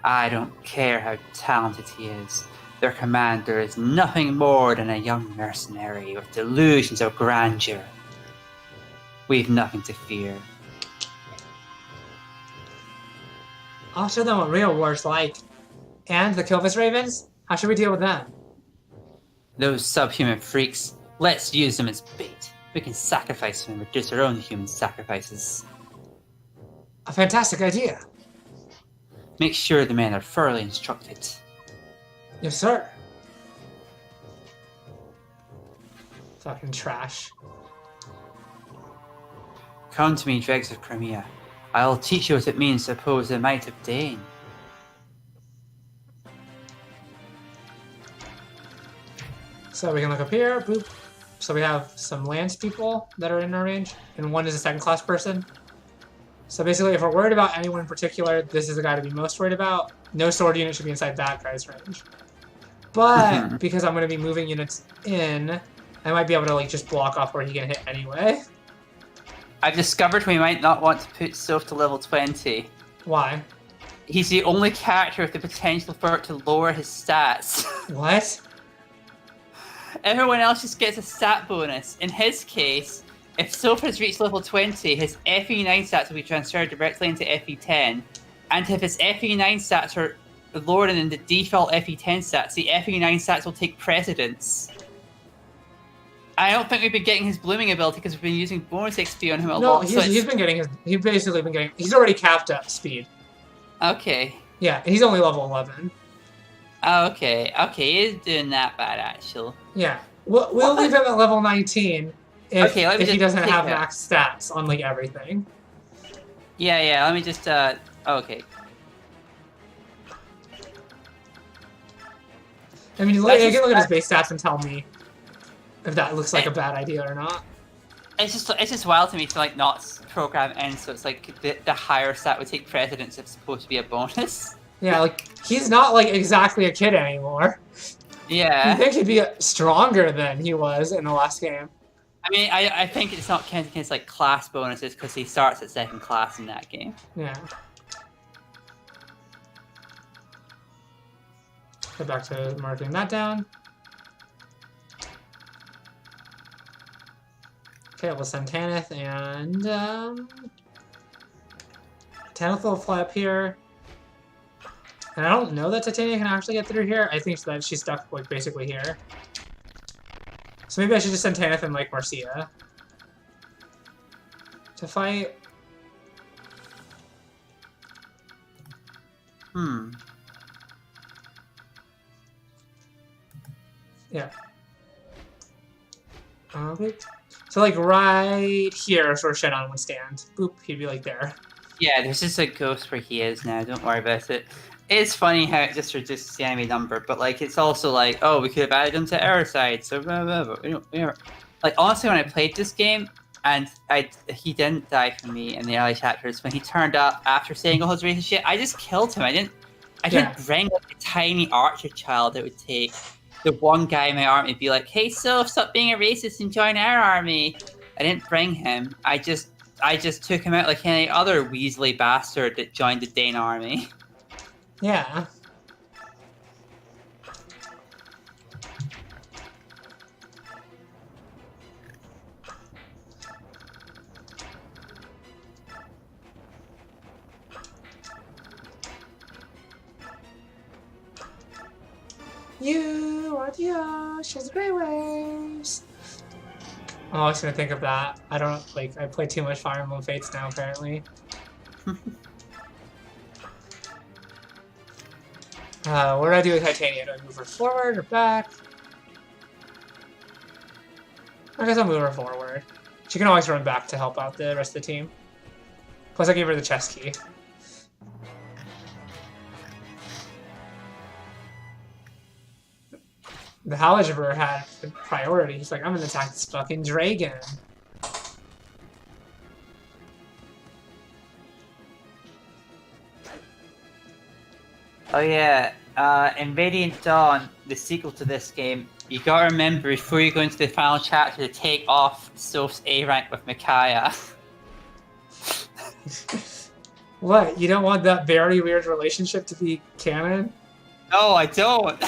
I don't care how talented he is. Their commander is nothing more than a young mercenary with delusions of grandeur. We've nothing to fear. I'll show them what real war's like. And the Kilvis Ravens? How should we deal with them? Those subhuman freaks, let's use them as bait. We can sacrifice them and reduce our own human sacrifices. A fantastic idea. Make sure the men are thoroughly instructed. Yes, sir. Fucking trash. Come to me, dregs of Crimea. I'll teach you what it means to oppose the might of Dane. So we can look up here, boop. So we have some lance people that are in our range, and one is a second class person. So basically, if we're worried about anyone in particular, this is the guy to be most worried about. No sword unit should be inside that guy's range. But because I'm going to be moving units in, I might be able to like just block off where he can hit anyway. I've discovered we might not want to put Soph to level 20. Why? He's the only character with the potential for it to lower his stats. What? Everyone else just gets a stat bonus. In his case, if Soph has reached level 20, his FE9 stats will be transferred directly into FE10. And if his FE9 stats are lower than the default FE10 stats, the FE9 stats will take precedence. I don't think we've been getting his blooming ability because we've been using bonus XP on him a lot. No, he's been getting his. He's basically been getting. He's already capped at speed. Okay. Yeah, and he's only level 11. Okay, he is doing that bad, actually. Yeah, we'll leave him at level 19 if he doesn't have max stats on like everything. Yeah, let me just, okay. I mean, you can look at his base stats and tell me if that looks like a bad idea or not. It's just wild to me to like not program in, so it's like the higher stat would take precedence if it's supposed to be a bonus. Yeah, like he's not like exactly a kid anymore. Yeah. You think he'd be stronger than he was in the last game? I mean, I think it's not counting against like class bonuses because he starts at second class in that game. Yeah. Go back to marking that down. Okay, we'll send Tanith and Tanith will fly up here. And I don't know that Titania can actually get through here. I think that she's stuck like basically here. So maybe I should just send Tanith and like Marcia to fight. Yeah. So like right here is where Shannon would stand. Boop, he'd be like there. Yeah, there's just a ghost where he is now. Don't worry about it. It's funny how it just reduces the enemy number, but like it's also like, oh, we could have added him to our side. So blah, blah, blah. You know, like honestly, when I played this game and he didn't die for me in the early chapters, when he turned up after saying all his racist shit, I just killed him. I didn't bring like a tiny archer child that would take the one guy in my army and be like, hey, Soph, stop being a racist and join our army. I didn't bring him. I just took him out like any other Weasley bastard that joined the Dane army. Yeah. You are the ocean's gray waves. Oh, I was gonna think of that. I don't like. I play too much Fire Emblem Fates now, apparently. What do I do with Titania? Do I move her forward or back? I guess I'll move her forward. She can always run back to help out the rest of the team. Plus, I gave her the chest key. The Halajiver had priority. He's like, I'm gonna attack this fucking dragon. Oh yeah, In Radiant Dawn, the sequel to this game, you gotta remember before you go into the final chapter to take off Soph's A rank with Micaiah. What? You don't want that very weird relationship to be canon? No, I don't.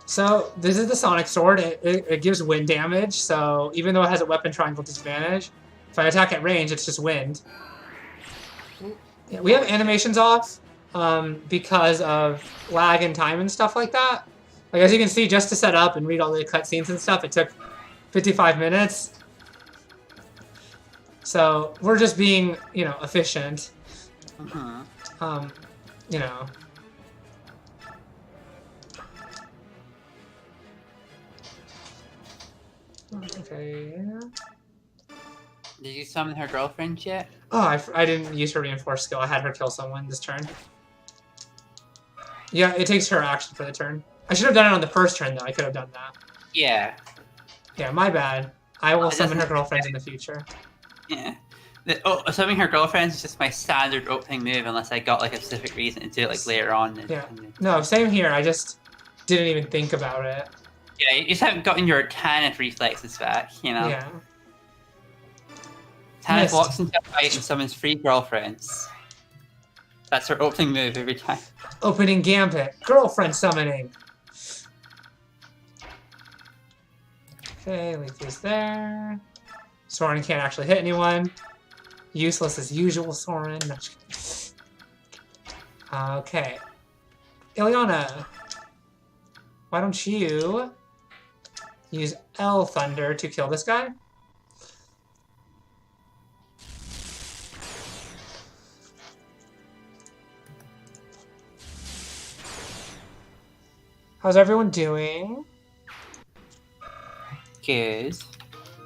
So this is the Sonic Sword. It gives wind damage, so even though it has a weapon triangle disadvantage, if I attack at range, it's just wind. Yeah, we have animations off because of lag and time and stuff like that. Like, as you can see, just to set up and read all the cutscenes and stuff, it took 55 minutes. So we're just being, efficient. You know. Okay. Did you summon her girlfriend yet? Oh, I didn't use her reinforced skill. I had her kill someone this turn. Yeah, it takes her action for the turn. I should have done it on the first turn, though. I could have done that. Yeah. Yeah, my bad. I will summon her girlfriends in the future. Yeah. Summoning her girlfriends is just my standard opening move unless I got like a specific reason to do it like later on. No, same here. I just didn't even think about it. Yeah, you just haven't gotten your Tanith reflexes back, Yeah. Tanith walks into a fight and summons 3 girlfriends. That's her opening move every time. Opening gambit. Girlfriend summoning. Okay, leave these there. Soren can't actually hit anyone. Useless as usual, Soren. No, just kidding. Okay. Ileana, why don't you use L Thunder to kill this guy? How's everyone doing? Good.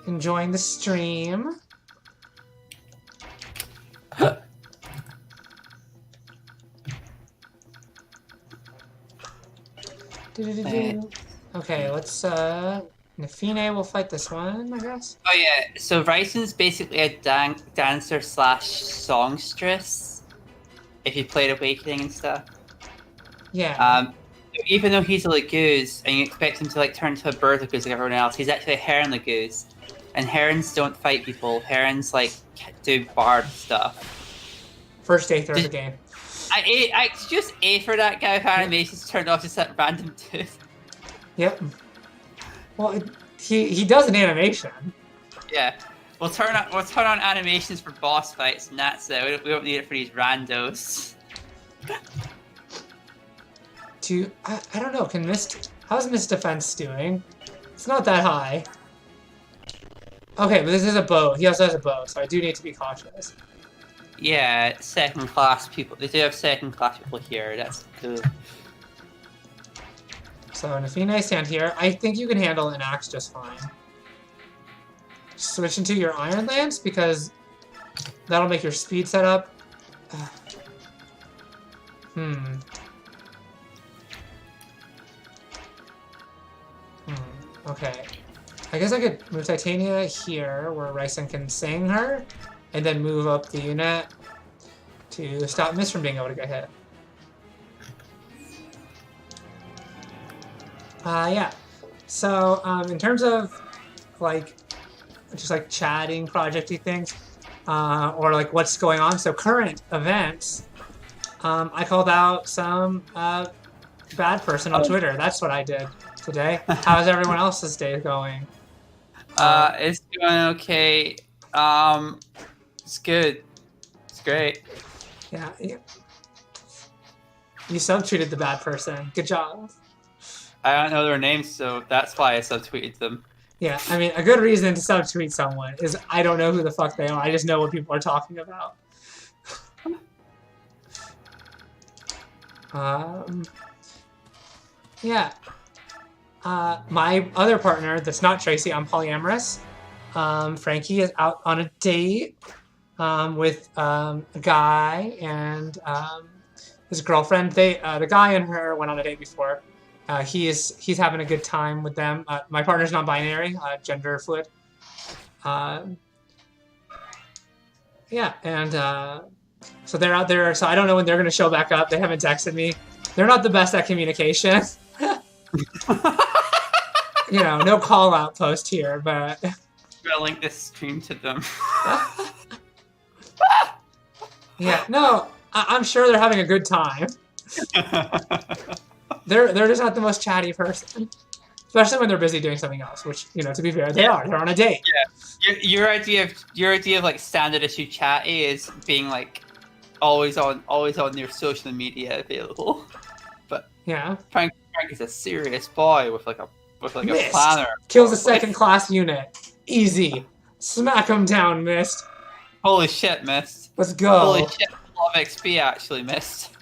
Enjoying the stream? Okay, let's Nafine will fight this one, I guess. Oh yeah, so Ryson's basically a dancer slash songstress. If you played Awakening and stuff. Yeah. Even though he's a Lagoose, and you expect him to like turn into a bird Lagoose like everyone else, he's actually a heron Lagoose. And herons don't fight people. Herons like do barb stuff. First Aether of the game. I just A for that guy with animations turned off just that random tooth. Yep. Well, he does an animation. Yeah. We'll turn on animations for boss fights, and that's it. We don't need it for these randos. I don't know. How's Mist Defense doing? It's not that high. Okay, but this is a bow. He also has a bow, so I do need to be cautious. Yeah, second class people. They do have second class people here. That's good. So Nafine, stand here. I think you can handle an axe just fine. Switch into your Iron Lance because that'll make your speed set up. Okay. I guess I could move Titania here, where Ryson can sing her, and then move up the unit to stop Mist from being able to get hit. Yeah. So, in terms of, like, just like chatting, projecty things, or like what's going on, so current events, I called out some bad person on Twitter. That's what I did today. How's everyone else's day going? It's going okay. It's good. It's great. Yeah. You subtweeted the bad person. Good job. I don't know their names, so that's why I subtweeted them. Yeah, I mean, a good reason to subtweet someone is I don't know who the fuck they are. I just know what people are talking about. Yeah. My other partner, that's not Tracy, I'm polyamorous. Frankie is out on a date with a guy and his girlfriend. The guy and her went on a date before, He's having a good time with them. My partner's non-binary, gender fluid. Yeah, and so they're out there. So I don't know when they're going to show back up. They haven't texted me. They're not the best at communication. No call out post here, but I'm gonna link this stream to them. yeah, no, I'm sure they're having a good time. They're just not the most chatty person, especially when they're busy doing something else. Which to be fair, they are. They're on a date. Yeah, your idea of like standard issue chatty is being like always on your social media available. But yeah, Frank is a serious boy with like a Mist. planner. Kills a second class unit. Easy. Smack him down, Mist. Holy shit, Mist. Let's go. Holy shit, a lot of XP actually, Mist.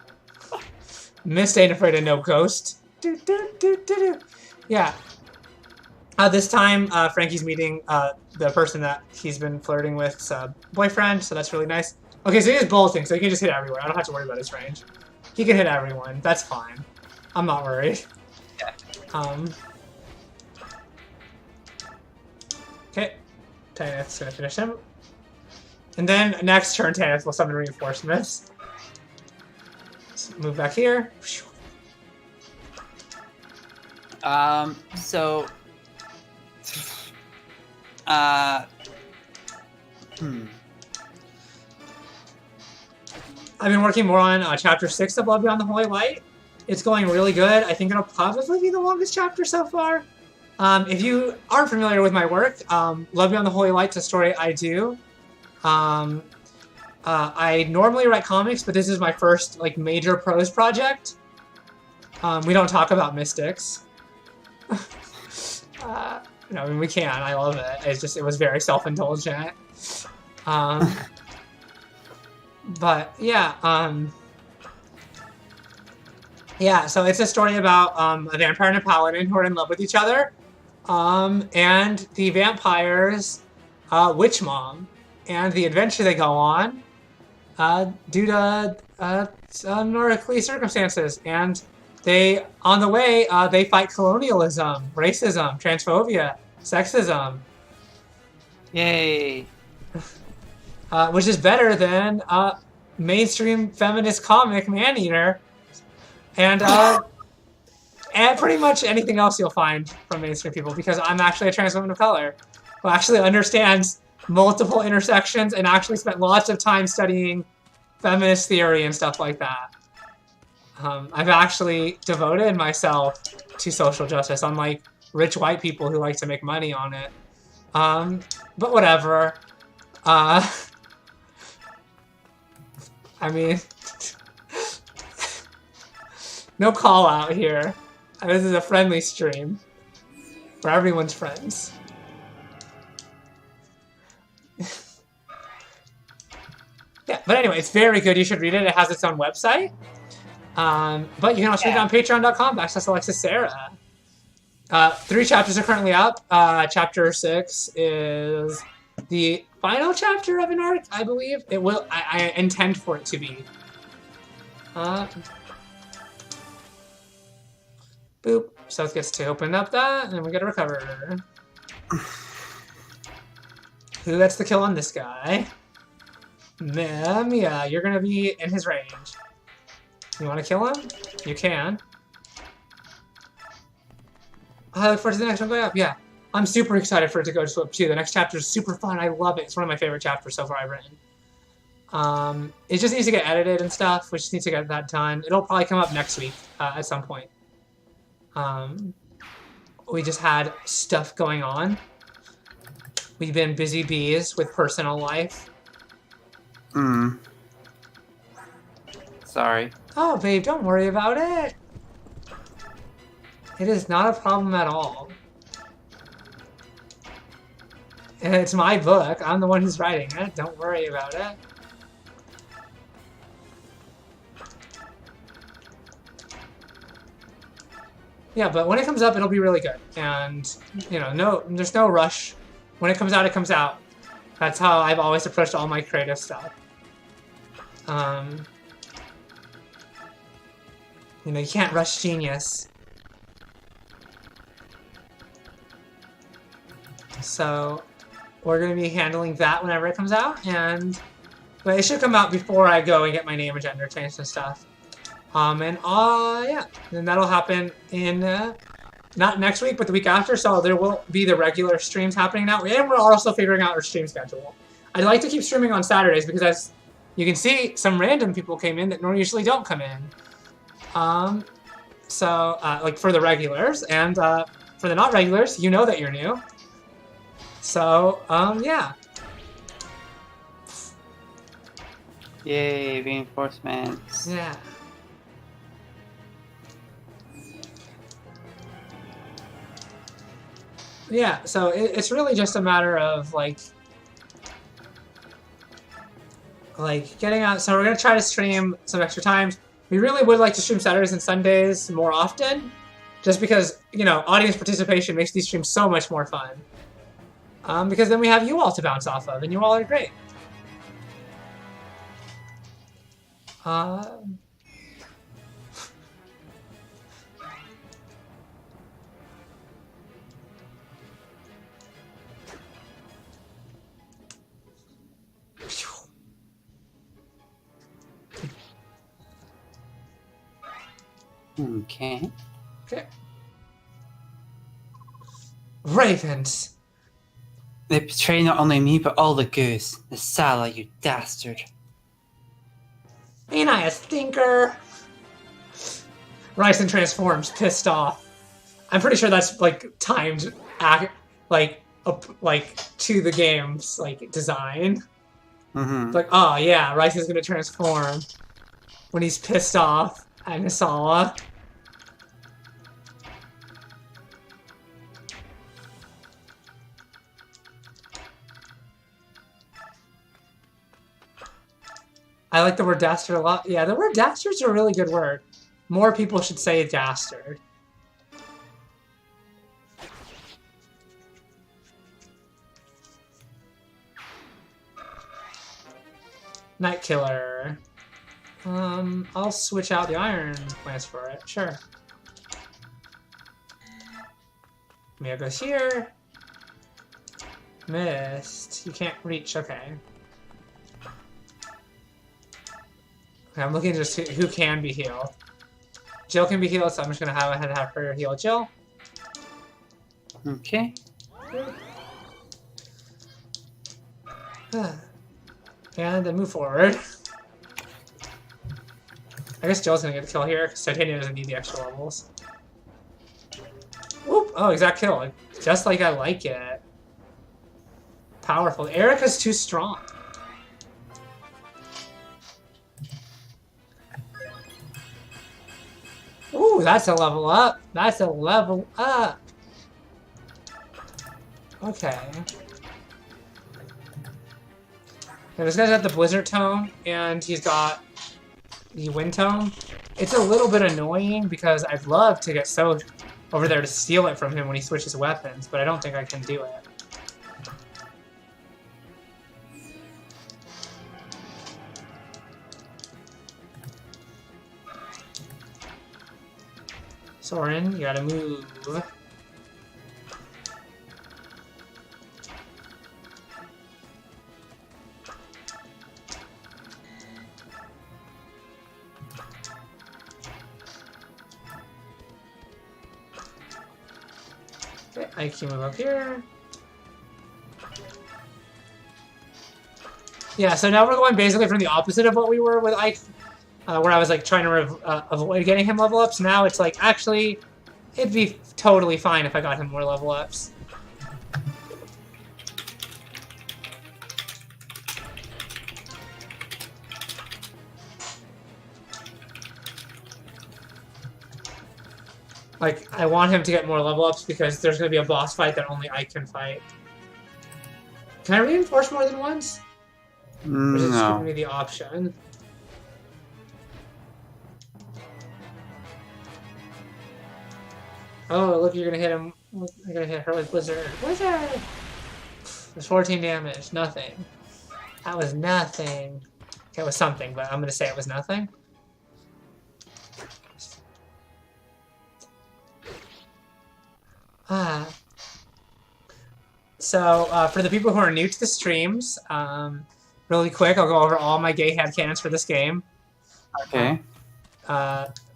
Mist ain't afraid of no ghost. Yeah. This time, Frankie's meeting the person that he's been flirting with's boyfriend, so that's really nice. Okay, so he has bolting, so he can just hit everywhere. I don't have to worry about his range. He can hit everyone. That's fine. I'm not worried. Yeah. Okay. Tanith's gonna finish him. And then next turn, Tanith will summon reinforcements. Let's move back here. So I've been working more on Chapter 6 of Love Beyond the Holy Light. It's going really good. I think it'll probably be the longest chapter so far. If you aren't familiar with my work, Love Beyond the Holy Light's a story I do. I normally write comics, but this is my first major prose project. We don't talk about mystics. I mean, we can. I love it. It was very self-indulgent. But yeah, yeah. So it's a story about a vampire and a paladin who are in love with each other, and the vampire's witch mom, and the adventure they go on due to unearthly circumstances, and on the way they fight colonialism, racism, transphobia, sexism. yay. Which is better than mainstream feminist comic Maneater, and pretty much anything else you'll find from mainstream people, because I'm actually a trans woman of color who actually understands multiple intersections and actually spent lots of time studying feminist theory and stuff like that. I've actually devoted myself to social justice, unlike rich white people who like to make money on it. But whatever. I mean, no call out here. This is a friendly stream where everyone's friends. Yeah, but anyway, it's very good. You should read it. It has its own website. But you can also read it on patreon.com/Alexis Sarah. 3 chapters are currently up. Chapter 6 is the final chapter of an arc, I believe. It will. I intend for it to be. Boop. Seth gets to open up that, and we get a recover. Who gets the kill on this guy? Yeah, you're gonna be in his range. You want to kill him? You can. I look forward to the next one going up. Yeah. I'm super excited for it to go to Flip 2. The next chapter is super fun. I love it. It's one of my favorite chapters so far I've written. It just needs to get edited and stuff. We just need to get that done. It'll probably come up next week at some point. We just had stuff going on. We've been busy bees with personal life. Sorry. Oh, babe, don't worry about it. It is not a problem at all. And it's my book. I'm the one who's writing it. Don't worry about it. Yeah, but when it comes up, it'll be really good. And, there's no rush. When it comes out, it comes out. That's how I've always approached all my creative stuff. You can't rush genius. So we're going to be handling that whenever it comes out, but it should come out before I go and get my name and gender changed and stuff. Yeah, and that'll happen in not next week, but the week after. So there will be the regular streams happening now, and we're also figuring out our stream schedule. I'd like to keep streaming on Saturdays because, as you can see, some random people came in that usually don't come in. Like for the regulars, and for the not regulars, you know that you're new. So, yeah. Yay, reinforcements. Yeah. Yeah, so it's really just a matter of, like getting out. So we're going to try to stream some extra times. We really would like to stream Saturdays and Sundays more often, just because, you know, audience participation makes these streams so much more fun. Because then we have you all to bounce off of, and you all are great. Okay. Okay. Ravens. They betray not only me, but all the goose. The Sala, you dastard. Ain't I a stinker? Ryson transforms, pissed off. I'm pretty sure that's, like, timed, to the game's, like, design. Mm-hmm. Like, oh yeah, Ryson's gonna transform when he's pissed off at Nisala. I like the word dastard a lot. Yeah, the word dastard's a really good word. More people should say dastard. Night Killer. I'll switch out the iron plants for it. Sure. Mia goes here. Missed. You can't reach. Okay. I'm looking to see who can be healed. Jill can be healed, so I'm just gonna have her heal Jill. Okay. And then move forward. I guess Jill's gonna get the kill here, because Titania doesn't need the extra levels. Whoop! Oh, exact kill. Just like I like it. Powerful. Erica's too strong. Ooh, that's a level up. That's a level up. Okay. Now this guy's got the Blizzard Tome, and he's got the Wind Tome. It's a little bit annoying because I'd love to get Soj over there to steal it from him when he switches weapons, but I don't think I can do it. Soren, you gotta move. Okay, I can move up here. Yeah, so now we're going basically from the opposite of what we were with Ike. Where I was like trying to avoid getting him level ups. Now it's like, actually, it'd be totally fine if I got him more level ups. Like, I want him to get more level ups because there's going to be a boss fight that only I can fight. Can I reinforce more than once? Or is it just giving me the option? Oh, look, you're gonna hit him. You're gonna hit her with Blizzard. Blizzard! There's 14 damage. Nothing. That was nothing. It was something, but I'm gonna say it was nothing. So for the people who are new to the streams, really quick, I'll go over all my gay headcanons for this game. Okay.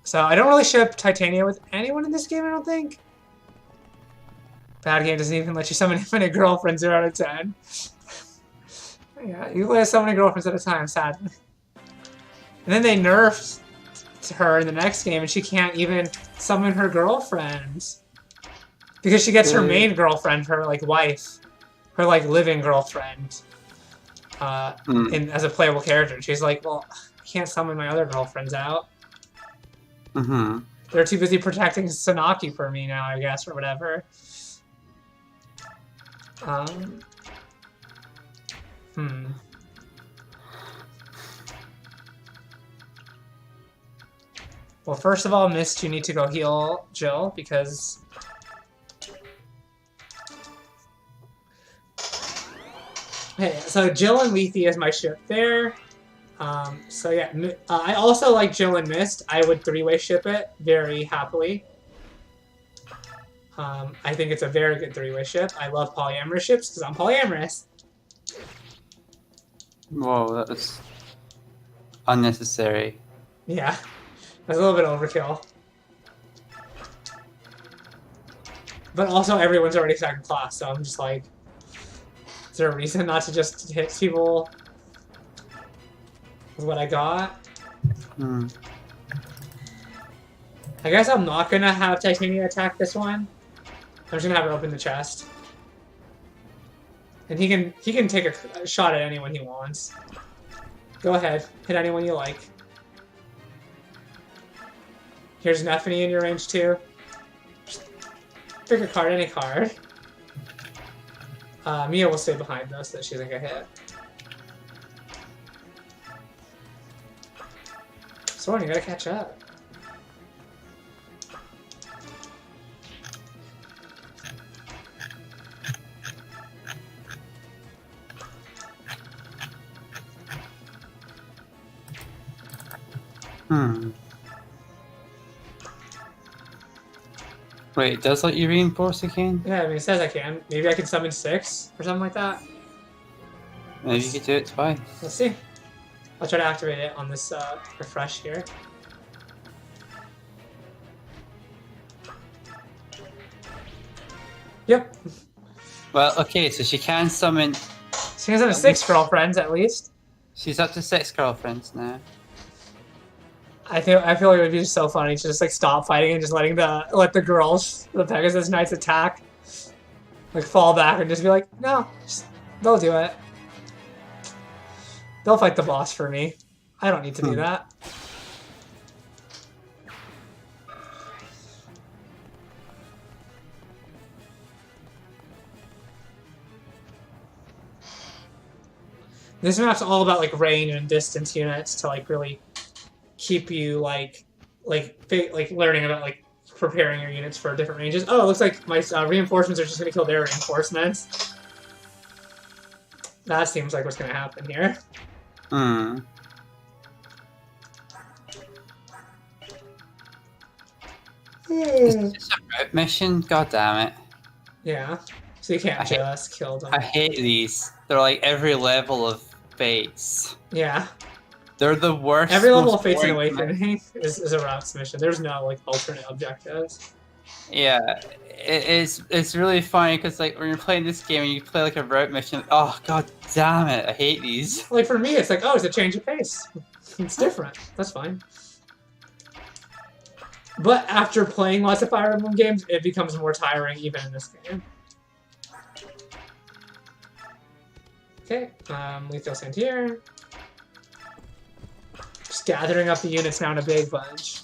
So I don't really ship Titania with anyone in this game, I don't think. Bad game doesn't even let you summon infinite girlfriends 0 out of 10. Yeah, you let so many girlfriends at a time, sadly. And then they nerfed her in the next game, and she can't even summon her girlfriends. Because she gets her main girlfriend, her, like, wife. Her, like, living girlfriend. As a playable character. She's like, well, I can't summon my other girlfriends out. Mm-hmm. They're too busy protecting Sanaki for me now, I guess, or whatever. Well, first of all, Mist, you need to go heal Jill, because... Hey, so Jill and Lethe is my ship there. So yeah, I also like Jill and Mist. I would three-way ship it very happily. I think it's a very good three-way ship. I love polyamorous ships because I'm polyamorous. Whoa, that was unnecessary. Yeah, that's a little bit overkill. But also, everyone's already second class, so I'm just like, is there a reason not to just hit people with what I got? I guess I'm not gonna have Titania attack this one. I'm just gonna have her open the chest. And he can take a shot at anyone he wants. Go ahead, hit anyone you like. Here's Nephany in your range too. Just pick a card, any card. Mia will stay behind though, so that she doesn't get hit. Soren, you gotta catch up. Wait, it does let you reinforce again? Yeah, I mean, it says I can. Maybe I can summon 6 or something like that. Maybe you could do it twice. Let's see. I'll try to activate it on this refresh here. Yep. Well, okay, so she can summon... She can summon 6 girlfriends, at least. She's up to 6 girlfriends now. I feel like it would be just so funny to just like stop fighting and just let the girls, the Pegasus Knights attack, like fall back and just be like, no, they'll do it. They'll fight the boss for me. I don't need to do that. This map's all about like range and distance units to like really keep you like learning about like preparing your units for different ranges. Oh, it looks like my reinforcements are just gonna kill their reinforcements. That seems like what's gonna happen here. Is this a route mission? God damn it. Yeah. So you can't just kill them. I hate these. They're like every level of Fates. Yeah. They're the worst. Every level of Fates and Awakening is a routes mission. There's no like alternate objectives. Yeah, it's really funny because like when you're playing this game and you play like a route mission, oh god damn it, I hate these. Like for me, it's like, oh, it's a change of pace. It's different. That's fine. But after playing lots of Fire Emblem games, it becomes more tiring even in this game. Okay, Lethal Sand here. Just gathering up the units now in a big bunch.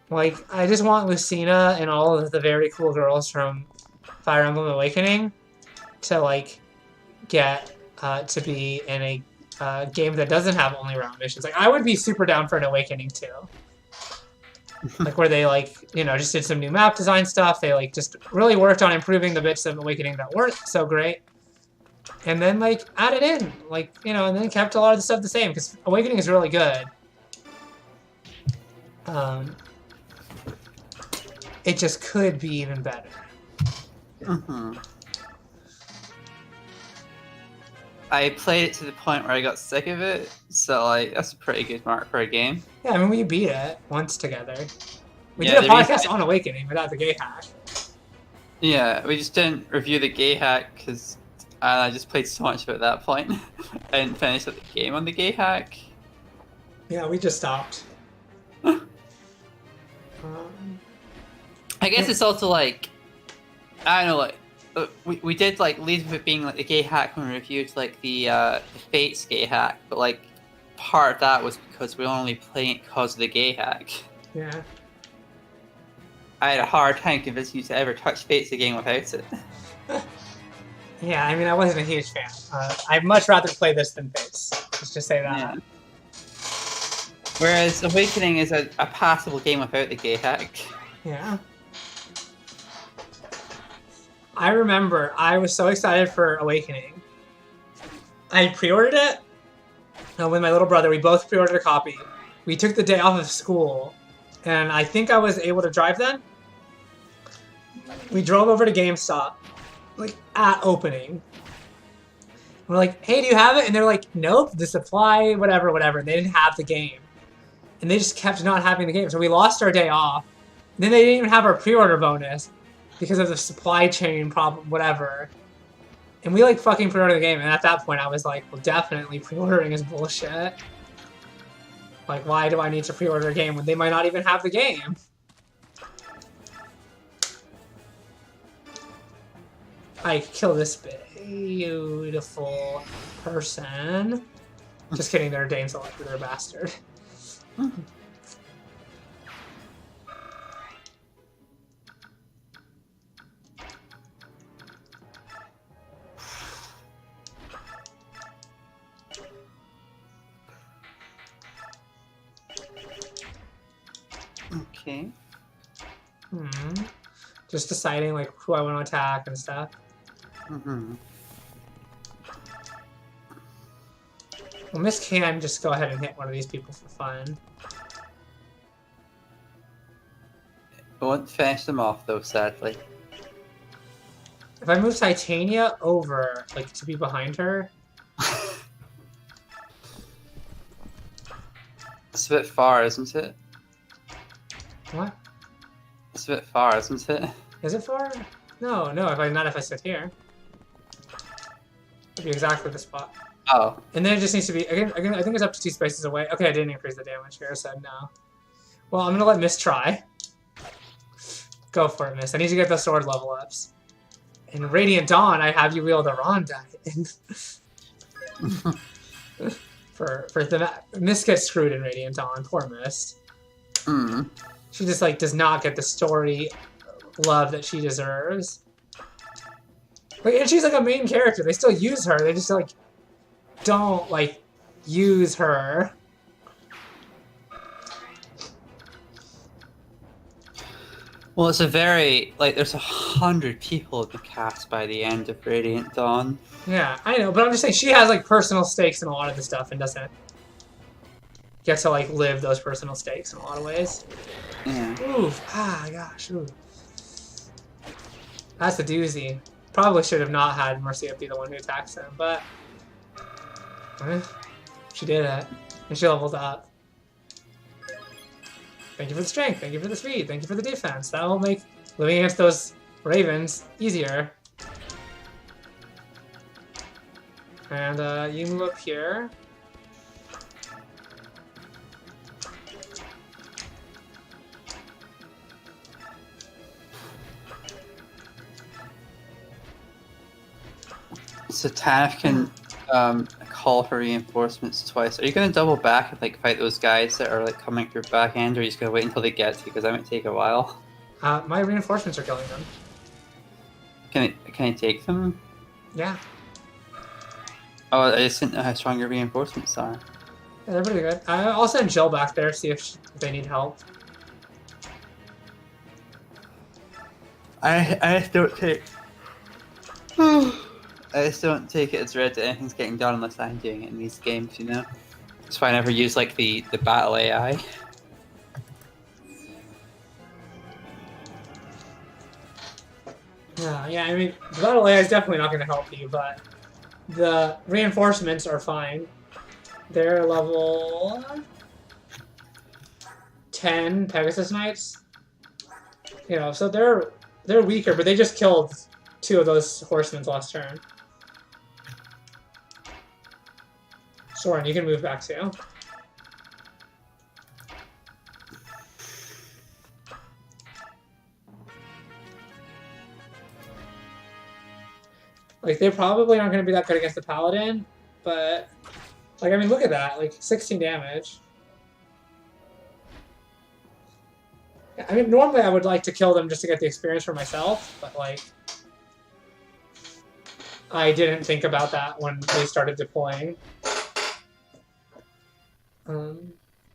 Like, I just want Lucina and all of the very cool girls from Fire Emblem Awakening to, like, get to be in a game that doesn't have only round missions. Like, I would be super down for an Awakening, too. Like, where they, like, you know, just did some new map design stuff. They, like, just really worked on improving the bits of Awakening that weren't so great. And then, like, added in, like, you know, and then kept a lot of the stuff the same, because Awakening is really good. it just could be even better. I played it to the point where I got sick of it, so like that's a pretty good mark for a game. Yeah, I mean, we beat it once together. We Yeah, did a podcast on Awakening without the gay hack. Yeah, we just didn't review the gay hack because I just played so much of it at that point. I didn't finish the game on the gay hack. Yeah, we just stopped. I guess it's also like, I don't know, like we did like lead with it being like the gay hack when we reviewed like the Fates gay hack, but like part of that was because we were only playing it because of the gay hack. Yeah. I had a hard time convincing you to ever touch Fates again without it. Yeah, I mean, I wasn't a huge fan. I'd much rather play this than Fates. Let's just say that. Yeah. Whereas Awakening is a passable game without the gay hack. Yeah. I remember I was so excited for Awakening. I pre-ordered it with my little brother. We both pre-ordered a copy. We took the day off of school, and I think I was able to drive then. We drove over to GameStop, like at opening. We're like, hey, do you have it? And they're like, nope, the supply, whatever, whatever. And they didn't have the game. And they just kept not having the game. So we lost our day off. And then they didn't even have our pre-order bonus because of the supply chain problem, whatever. And we like fucking pre-ordered the game. And at that point, I was like, well, definitely pre-ordering is bullshit. Like, why do I need to pre-order a game when they might not even have the game? I kill this beautiful person. Just kidding, they're a Dane Selector, they're a bastard. Okay. Just deciding like who I want to attack and stuff. Well, Miss can just go ahead and hit one of these people for fun. I won't finish them off though, sadly. If I move Titania over, like to be behind her. It's a bit far, isn't it? What? It's a bit far, isn't it? Is it far? No, no. Not if I sit here. It'd be exactly the spot. Oh. And then it just needs to be again. I think it's up to 2 spaces away. Okay, I didn't increase the damage here, so no. Well, I'm gonna let Miss try. Go for it, Miss. I need to get the sword level ups. In Radiant Dawn, I have you wield a Ronda. for the Miss gets screwed in Radiant Dawn. Poor Miss. She just like does not get the story love that she deserves. Like, and she's like a main character. They still use her. They just like don't like use her. Well, it's a very like there's 100 people in the cast by the end of Radiant Dawn. Yeah, I know, but I'm just saying she has like personal stakes in a lot of the stuff and doesn't get to like live those personal stakes in a lot of ways. Yeah. Ooh, gosh, ooh. That's a doozy. Probably should have not had Mercia be the one who attacks him, but she did it, and she leveled up. Thank you for the strength, thank you for the speed, thank you for the defense. That will make living against those ravens easier. And you move up here. So Tanf can call for reinforcements twice. Are you going to double back and like fight those guys that are like coming through back end, or are you just going to wait until they get to you? Because that might take a while. My reinforcements are killing them. Can I take them? Yeah. Oh, I just didn't know how strong your reinforcements are. Yeah, they're pretty good. I'll send Jill back there, see if they need help. I just don't take. I just don't take it as read that anything's getting done unless I'm doing it in these games, you know? That's why I never use like the battle AI. Yeah, I mean, the battle AI is definitely not going to help you, but the reinforcements are fine. They're level 10 Pegasus Knights. You know, so they're weaker, but they just killed 2 of those horsemen last turn. Soren, you can move back too. Like, they're probably not going to be that good against the Paladin, but, like, I mean, look at that. Like, 16 damage. I mean, normally I would like to kill them just to get the experience for myself, but, like, I didn't think about that when they started deploying.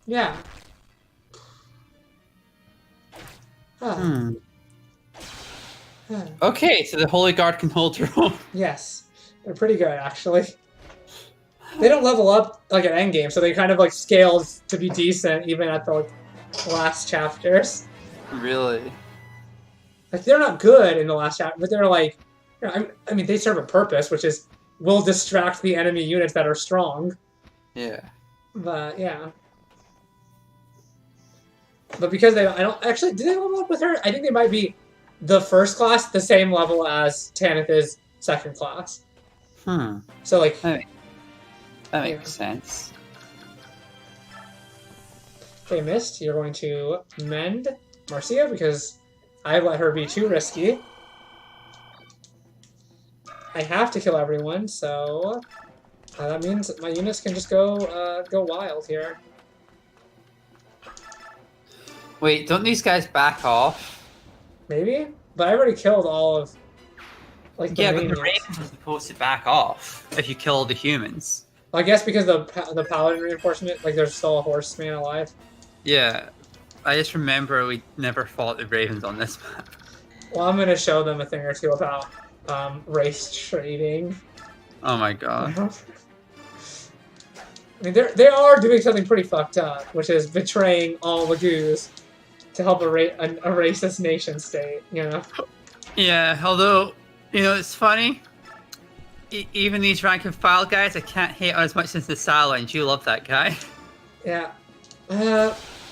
Yeah. Okay, so the Holy Guard can hold their own. Yes. They're pretty good, actually. They don't level up, like, at endgame, so they kind of, like, scaled to be decent even at the, like, last chapters. Really? Like, they're not good in the last chapter, but they're, like... You know, I mean, they serve a purpose, which is will distract the enemy units that are strong. Yeah. But, yeah. But because I don't... Actually, did they level up with her? I think they might be the first class, the same level as Tanith is second class. So, like... That makes sense. They missed. You're going to mend Marcia because I let her be too risky. I have to kill everyone, so that means my units can just go wild here. Wait, don't these guys back off? Maybe, but I already killed all of like the main but the Ravens are supposed to back off if you kill the humans. I guess because the paladin reinforcement, like there's still a horseman alive. Yeah, I just remember we never fought the Ravens on this map. Well, I'm gonna show them a thing or two about race trading. Oh my god. I mean, they are doing something pretty fucked up, which is betraying all Lagoos to help a racist nation state, you know? Yeah, although, you know, it's funny. Even these rank and file guys, I can't hate on as much as the Sala, and you love that guy. Yeah.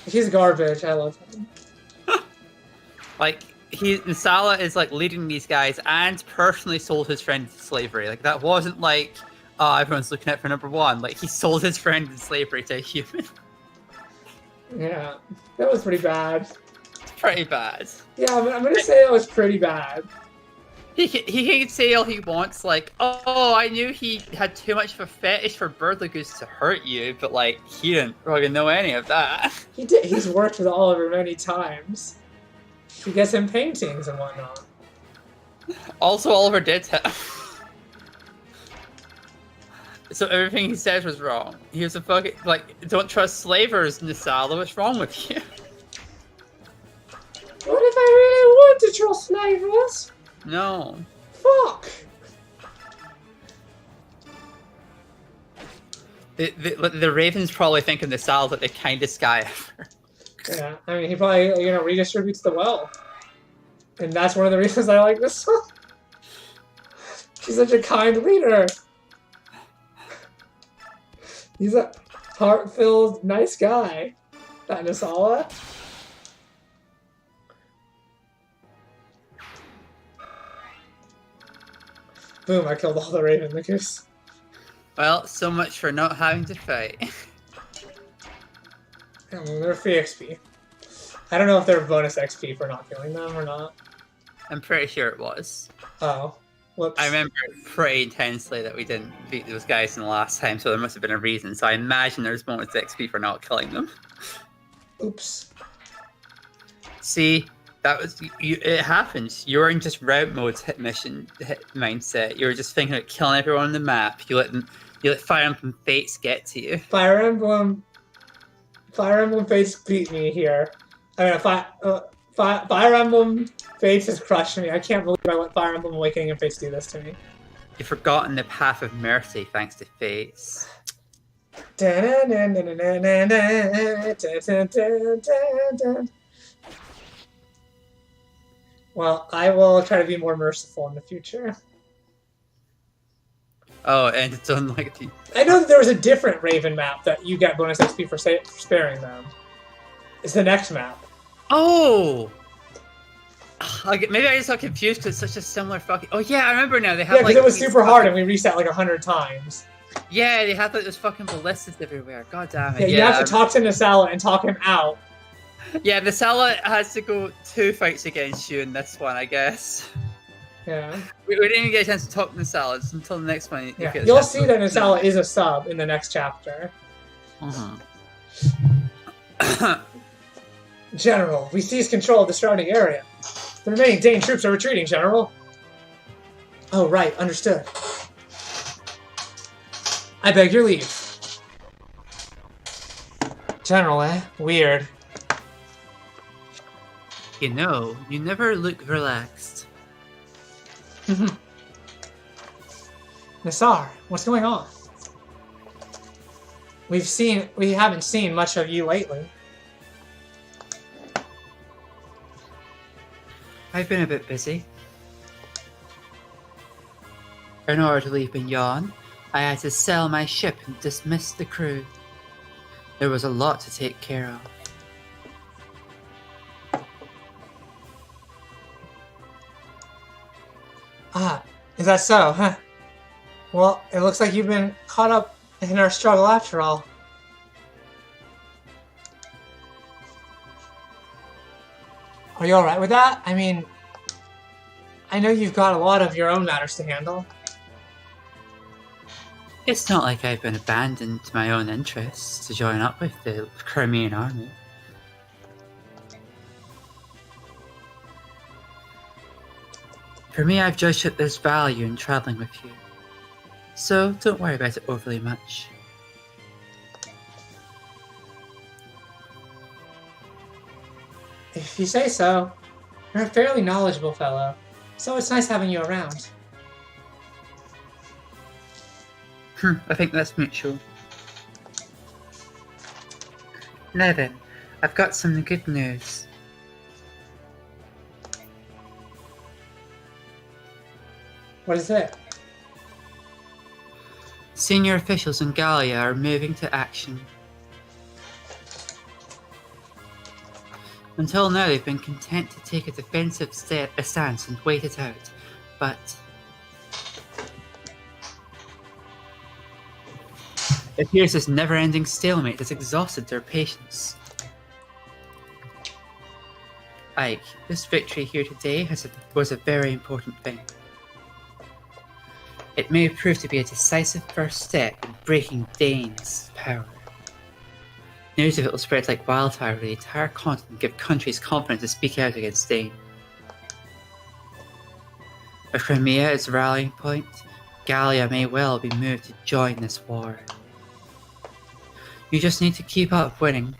He's garbage. I love him. Like, Nisala is like leading these guys and personally sold his friend into slavery. Like, that wasn't like, oh, everyone's looking out for number one. Like, he sold his friend in slavery to a human. Yeah, that was pretty bad. It's pretty bad. Yeah, I'm gonna say it was pretty bad. He can say all he wants, like, oh, I knew he had too much of a fetish for Birdlagoose to hurt you, but, like, he didn't really know any of that. He did. He's worked with Oliver many times. He gets him paintings and whatnot. Also, Oliver did him. So everything he says was wrong. He was a fucking, like, don't trust slavers, Nisala. What's wrong with you? What if I really want to trust slavers? No. Fuck! The Ravens probably think of Nisala that the kindest guy ever. Yeah, I mean, he probably, you know, redistributes the wealth. And that's one of the reasons I like this song. He's such a kind leader. He's a heart-filled, nice guy. That Nisala. Boom, I killed all the Raven Lagoos. Well, so much for not having to fight. Yeah, well, they're free XP. I don't know if they're bonus XP for not killing them or not. I'm pretty sure it was. Oh. Whoops. I remember pretty intensely that we didn't beat those guys in the last time, so there must have been a reason. So I imagine there's bonus XP for not killing them. Oops. See, that was it happens. You're in just route mode's mindset. You're just thinking of killing everyone on the map. You let Fire Emblem Fates get to you. Fire Emblem Fates beat me here. I mean, Fire Emblem Fates has crushed me. I can't believe I let Fire Emblem Awakening and Fates do this to me. You've forgotten the path of mercy thanks to Fates. Well, I will try to be more merciful in the future. Oh, and it's on like the. I know that there was a different Raven map that you get bonus XP for sparing them. It's the next map. Oh! Maybe I just got confused because it's such a similar fucking. Oh yeah, I remember now. They have Yeah, because like it was these super fucking... hard and we reset like 100 times. Yeah, they have like those fucking ballistas everywhere. God damn it. Yeah, you have to talk to Nasala and talk him out. Yeah, the Nasala has to go 2 fights against you in this one, I guess. Yeah. We didn't even get a chance to talk to Nasala until the next one. Yeah. You'll see that Nasala is a sub in the next chapter. General, we seized control of the surrounding area. The remaining Dane troops are retreating, General. Oh, right. Understood. I beg your leave. General, eh? Weird. You know, you never look relaxed. Nassar, what's going on? We haven't seen much of you lately. I've been a bit busy. In order to leave Bignon, I had to sell my ship and dismiss the crew. There was a lot to take care of. Ah, is that so, huh? Well, it looks like you've been caught up in our struggle after all. Are you alright with that? I mean, I know you've got a lot of your own matters to handle. It's not like I've been abandoned to my own interests to join up with the Crimean army. For me, I've judged that there's value in traveling with you. So don't worry about it overly much. If you say so. You're a fairly knowledgeable fellow, so it's nice having you around. I think that's mutual. Now then, I've got some good news. What is it? Senior officials in Gallia are moving to action. Until now, they've been content to take a defensive stance and wait it out, but it appears this never-ending stalemate has exhausted their patience. Ike, this victory here today was a very important thing. It may prove to be a decisive first step in breaking Dane's power. News of it will spread like wildfire over the entire continent and give countries confidence to speak out against Dane. If Crimea is the rallying point, Gallia may well be moved to join this war. You just need to keep up winning.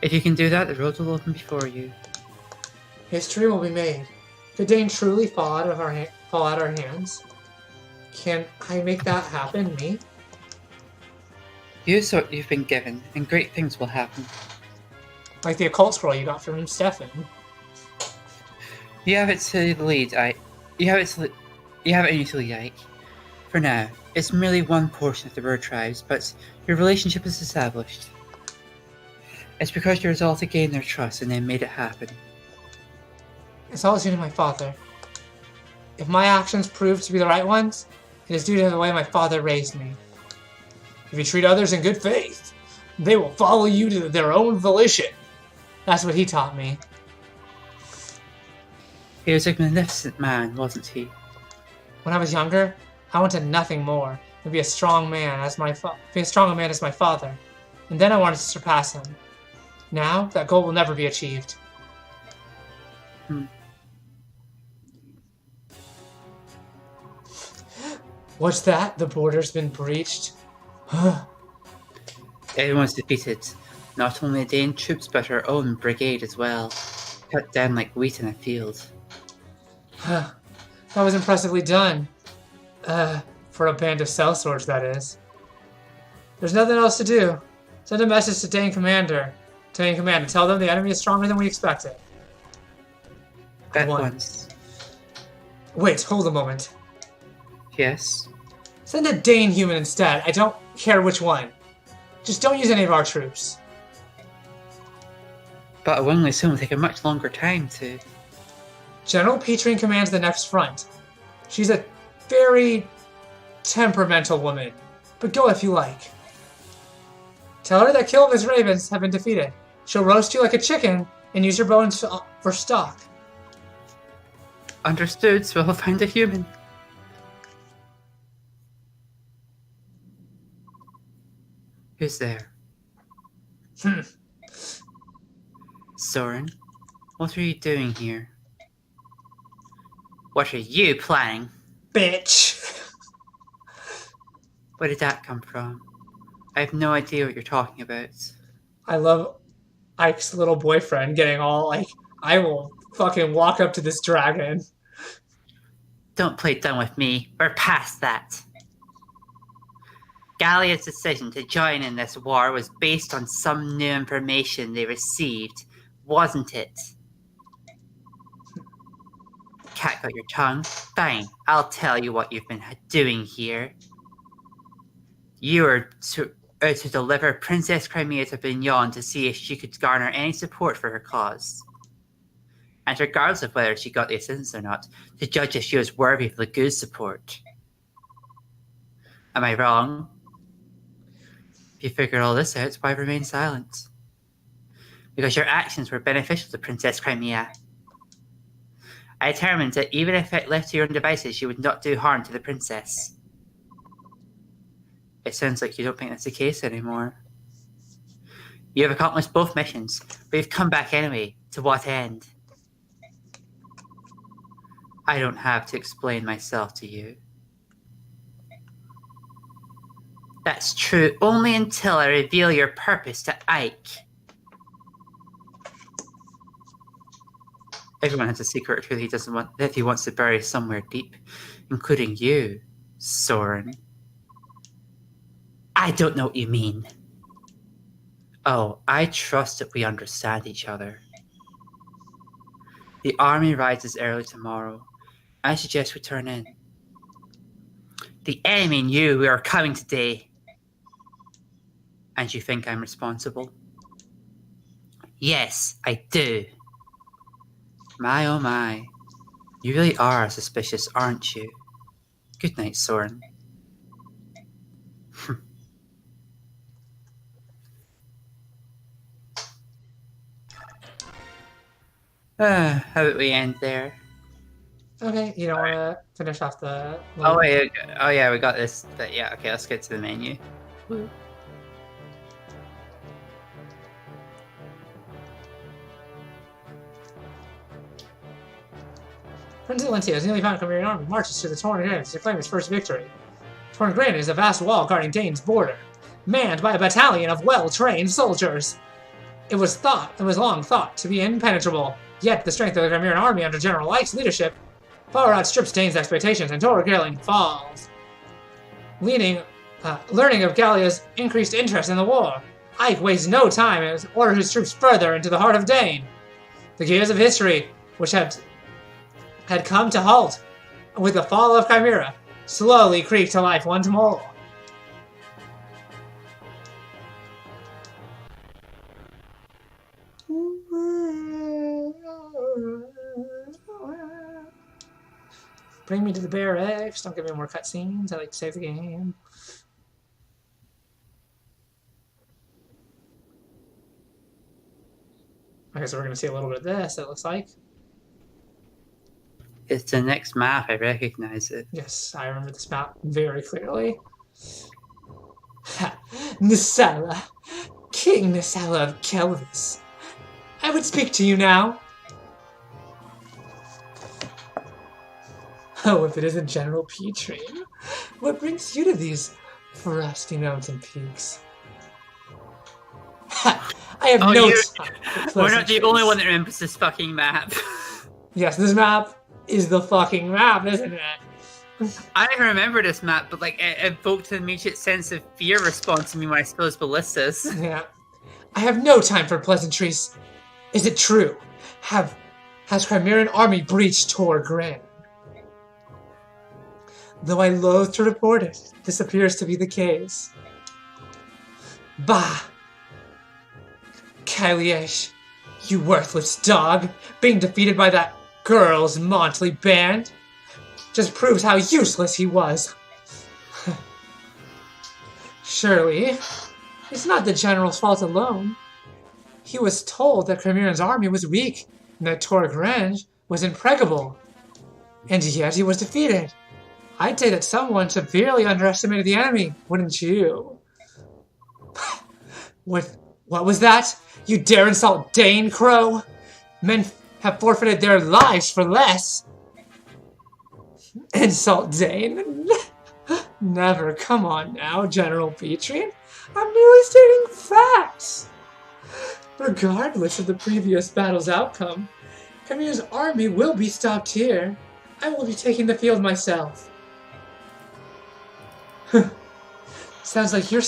If you can do that, the road will open before you. History will be made. Could Dane truly fall out of our hands? Can I make that happen, me? Use what you've been given, and great things will happen. Like the occult scroll you got from Stefan. You have it to lead, Ike. You have it in you to lead, Ike. For now, it's merely one portion of the bird tribes, but your relationship is established. It's because you resolved to gain their trust and they made it happen. It's all due to my father. If my actions prove to be the right ones, it is due to the way my father raised me. If you treat others in good faith, they will follow you to their own volition. That's what he taught me. He was a magnificent man, wasn't he? When I was younger, I wanted nothing more than be a strong man as my father, and then I wanted to surpass him. Now that goal will never be achieved. What's that? The border's been breached? Everyone's defeated. Not only the Dane troops, but our own brigade as well. Cut down like wheat in a field. That was impressively done. For a band of sellswords, that is. There's nothing else to do. Send a message to Dane Commander. Take command and tell them the enemy is stronger than we expected. At once. Wait, hold a moment. Yes. Send a Dane human instead. I don't care which one. Just don't use any of our troops. But a willingly soon will take a much longer time to... General P18 commands the next front. She's a very temperamental woman, but go if you like. Tell her that Kilva's ravens have been defeated. She'll roast you like a chicken and use your bones for stock. Understood, so I'll find a human. Who's there? Soren, what are you doing here? What are you planning? Bitch. Where did that come from? I have no idea what you're talking about. I love Ike's little boyfriend getting all like, I will fucking walk up to this dragon. Don't play dumb with me. We're past that. Gallia's decision to join in this war was based on some new information they received, wasn't it? Cat got your tongue? Fine, I'll tell you what you've been doing here. You are to deliver Princess Crimea to Bignon to see if she could garner any support for her cause. And regardless of whether she got the assistance or not, to judge if she was worthy of the good support. Am I wrong? If you figured all this out, why remain silent? Because your actions were beneficial to Princess Crimea. I determined that even if it left to your own devices, she would not do harm to the princess. It sounds like you don't think that's the case anymore. You have accomplished both missions, but you've come back anyway. To what end? I don't have to explain myself to you. That's true only until I reveal your purpose to Ike. Everyone has a secret or two that he wants to bury somewhere deep, including you, Soren. I don't know what you mean. Oh, I trust that we understand each other. The army rises early tomorrow. I suggest we turn in. The enemy knew we were coming today. And you think I'm responsible? Yes, I do. My oh my. You really are suspicious, aren't you? Good night, Soren. How about we end there? Okay, you don't want to finish off the... Oh, wait. Oh, yeah, we got this. But yeah, okay, let's get to the menu. Woo. Prince Valentia's newly found Chimerian army marches to the Torn Granite to claim its first victory. Torn Granite is a vast wall guarding Dane's border, manned by a battalion of well-trained soldiers. It was long thought to be impenetrable, yet the strength of the Chimerian army under General Ike's leadership far outstrips Dane's expectations, and Torn Granite falls. Learning of Gallia's increased interest in the war, Ike wastes no time and orders his troops further into the heart of Dane. The gears of history, which had come to halt with the fall of Chimera, slowly creep to life once more. Bring me to the barracks. Don't give me more cutscenes. I like to save the game. Okay, so we're going to see a little bit of this, it looks like. It's the next map. I recognize it. Yes, I remember this map very clearly. Nisala, King Nisala of Kelvis. I would speak to you now. Oh, if it isn't General P18. What brings you to these frosty mountain peaks? I have no time. We're not the only one that remembers this fucking map. Yes, this map is the fucking map, isn't it? I didn't remember this map, but like it evoked an immediate sense of fear response in me when I saw those ballistas. Yeah. I have no time for pleasantries. Is it true? Has Chimerian army breached Tor Gran? Though I loathe to report it, this appears to be the case. Bah! Kaliesh, you worthless dog, being defeated by that girl's motley band just proves how useless he was. Surely, it's not the general's fault alone. He was told that Chimerian's army was weak and that Tor Gran was impregnable, and yet he was defeated. I'd say that someone severely underestimated the enemy, wouldn't you? What was that? You dare insult Dane, Crow? Men have forfeited their lives for less. Insult Dane? Never. Come on now, General P18. I'm merely stating facts. Regardless of the previous battle's outcome, Chimera's army will be stopped here. I will be taking the field myself. Sounds like you've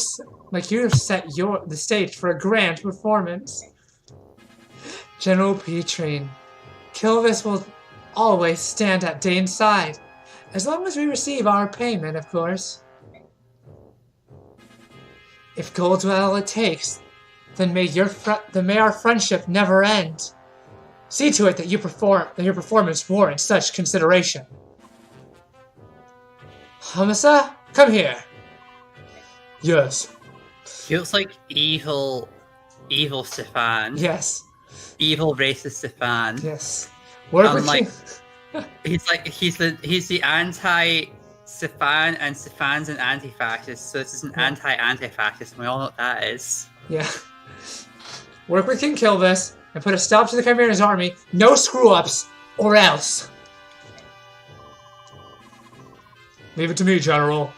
set the stage for a grand performance. General P18, Kilvis will always stand at Dane's side, as long as we receive our payment, of course. If gold's all it takes, then may our friendship never end. See to it that your performance warrants such consideration. Hamisa, come here. Yes. He looks like evil Stefan. Yes. Evil racist Stefan. Yes. He's the anti-Stefan, and Stefan's an anti-fascist, so this is an anti-fascist, and we all know what that is. Yeah. Work with King Kilvis and put a stop to the Chimera's army. No screw-ups, or else. Leave it to me, General.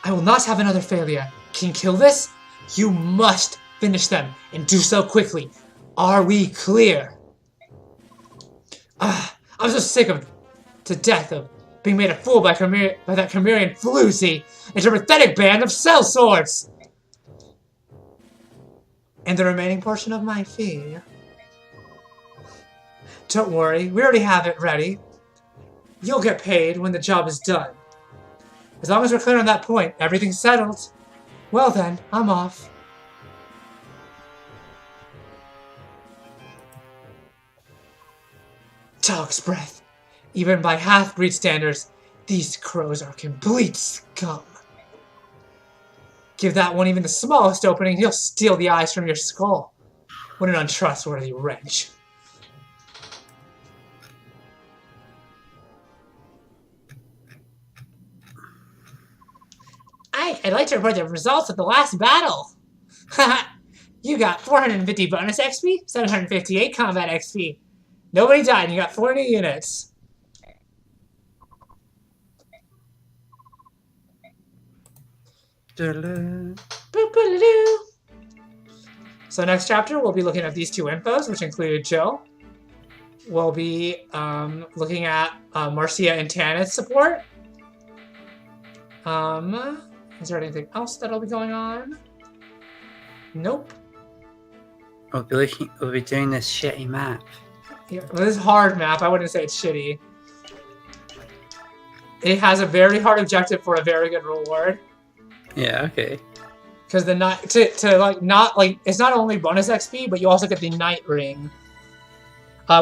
I will not have another failure. King Kilvis, you must finish them, and do so quickly. Are we clear? I'm so sick to death of being made a fool by that Chimerian floozy and a pathetic band of sellswords. And the remaining portion of my fee. Don't worry, we already have it ready. You'll get paid when the job is done. As long as we're clear on that point, everything's settled. Well then, I'm off. Dog's breath. Even by half-breed standards, these crows are complete scum. Give that one even the smallest opening, he'll steal the eyes from your skull. What an untrustworthy wretch. I'd like to report the results of the last battle. You got 450 bonus XP, 758 combat XP. Nobody died, and you got 40 units. So next chapter, we'll be looking at these two infos, which include Jill. We'll be looking at Marcia and Tanith's support. Is there anything else that'll be going on? Nope. We'll be doing this shitty map. Yeah, well, this is a hard map. I wouldn't say it's shitty. It has a very hard objective for a very good reward. Yeah, okay. Because the night it's not only bonus XP, but you also get the Night Ring,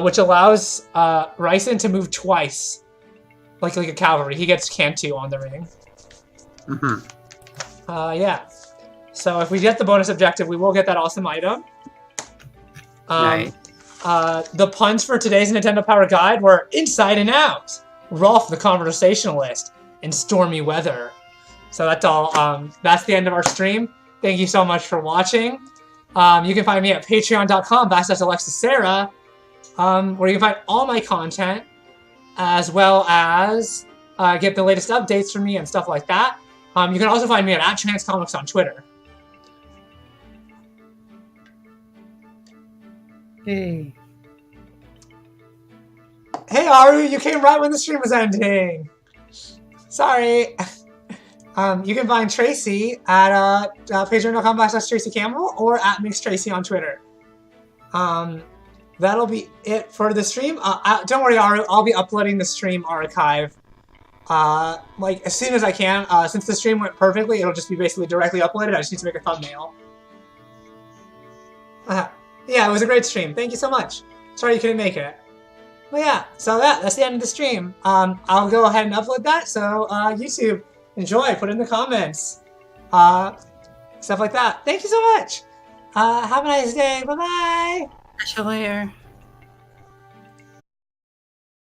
which allows Ryson to move twice, like a cavalry. He gets Cantu on the ring. Yeah. So if we get the bonus objective, we will get that awesome item. Right. The puns for today's Nintendo Power Guide were Inside and Out, Rolf the Conversationalist, and Stormy Weather. So that's all. That's the end of our stream. Thank you so much for watching. You can find me at patreon.com/AlexisSarah, where you can find all my content, as well as get the latest updates from me and stuff like that. You can also find me at @transcomics on Twitter. Hey. Hey, Aru, you came right when the stream was ending. Sorry. You can find Tracy at patreon.com/Tracy Campbell or at MixTracy on Twitter. That'll be it for the stream. Don't worry, I'll be uploading the stream archive like as soon as I can. Since the stream went perfectly, it'll just be basically directly uploaded. I just need to make a thumbnail. Yeah, it was a great stream. Thank you so much. Sorry you couldn't make it. But yeah, so that's the end of the stream. I'll go ahead and upload that. So YouTube, enjoy. Put it in the comments. Stuff like that. Thank you so much. Have a nice day. Bye-bye. Catch you later.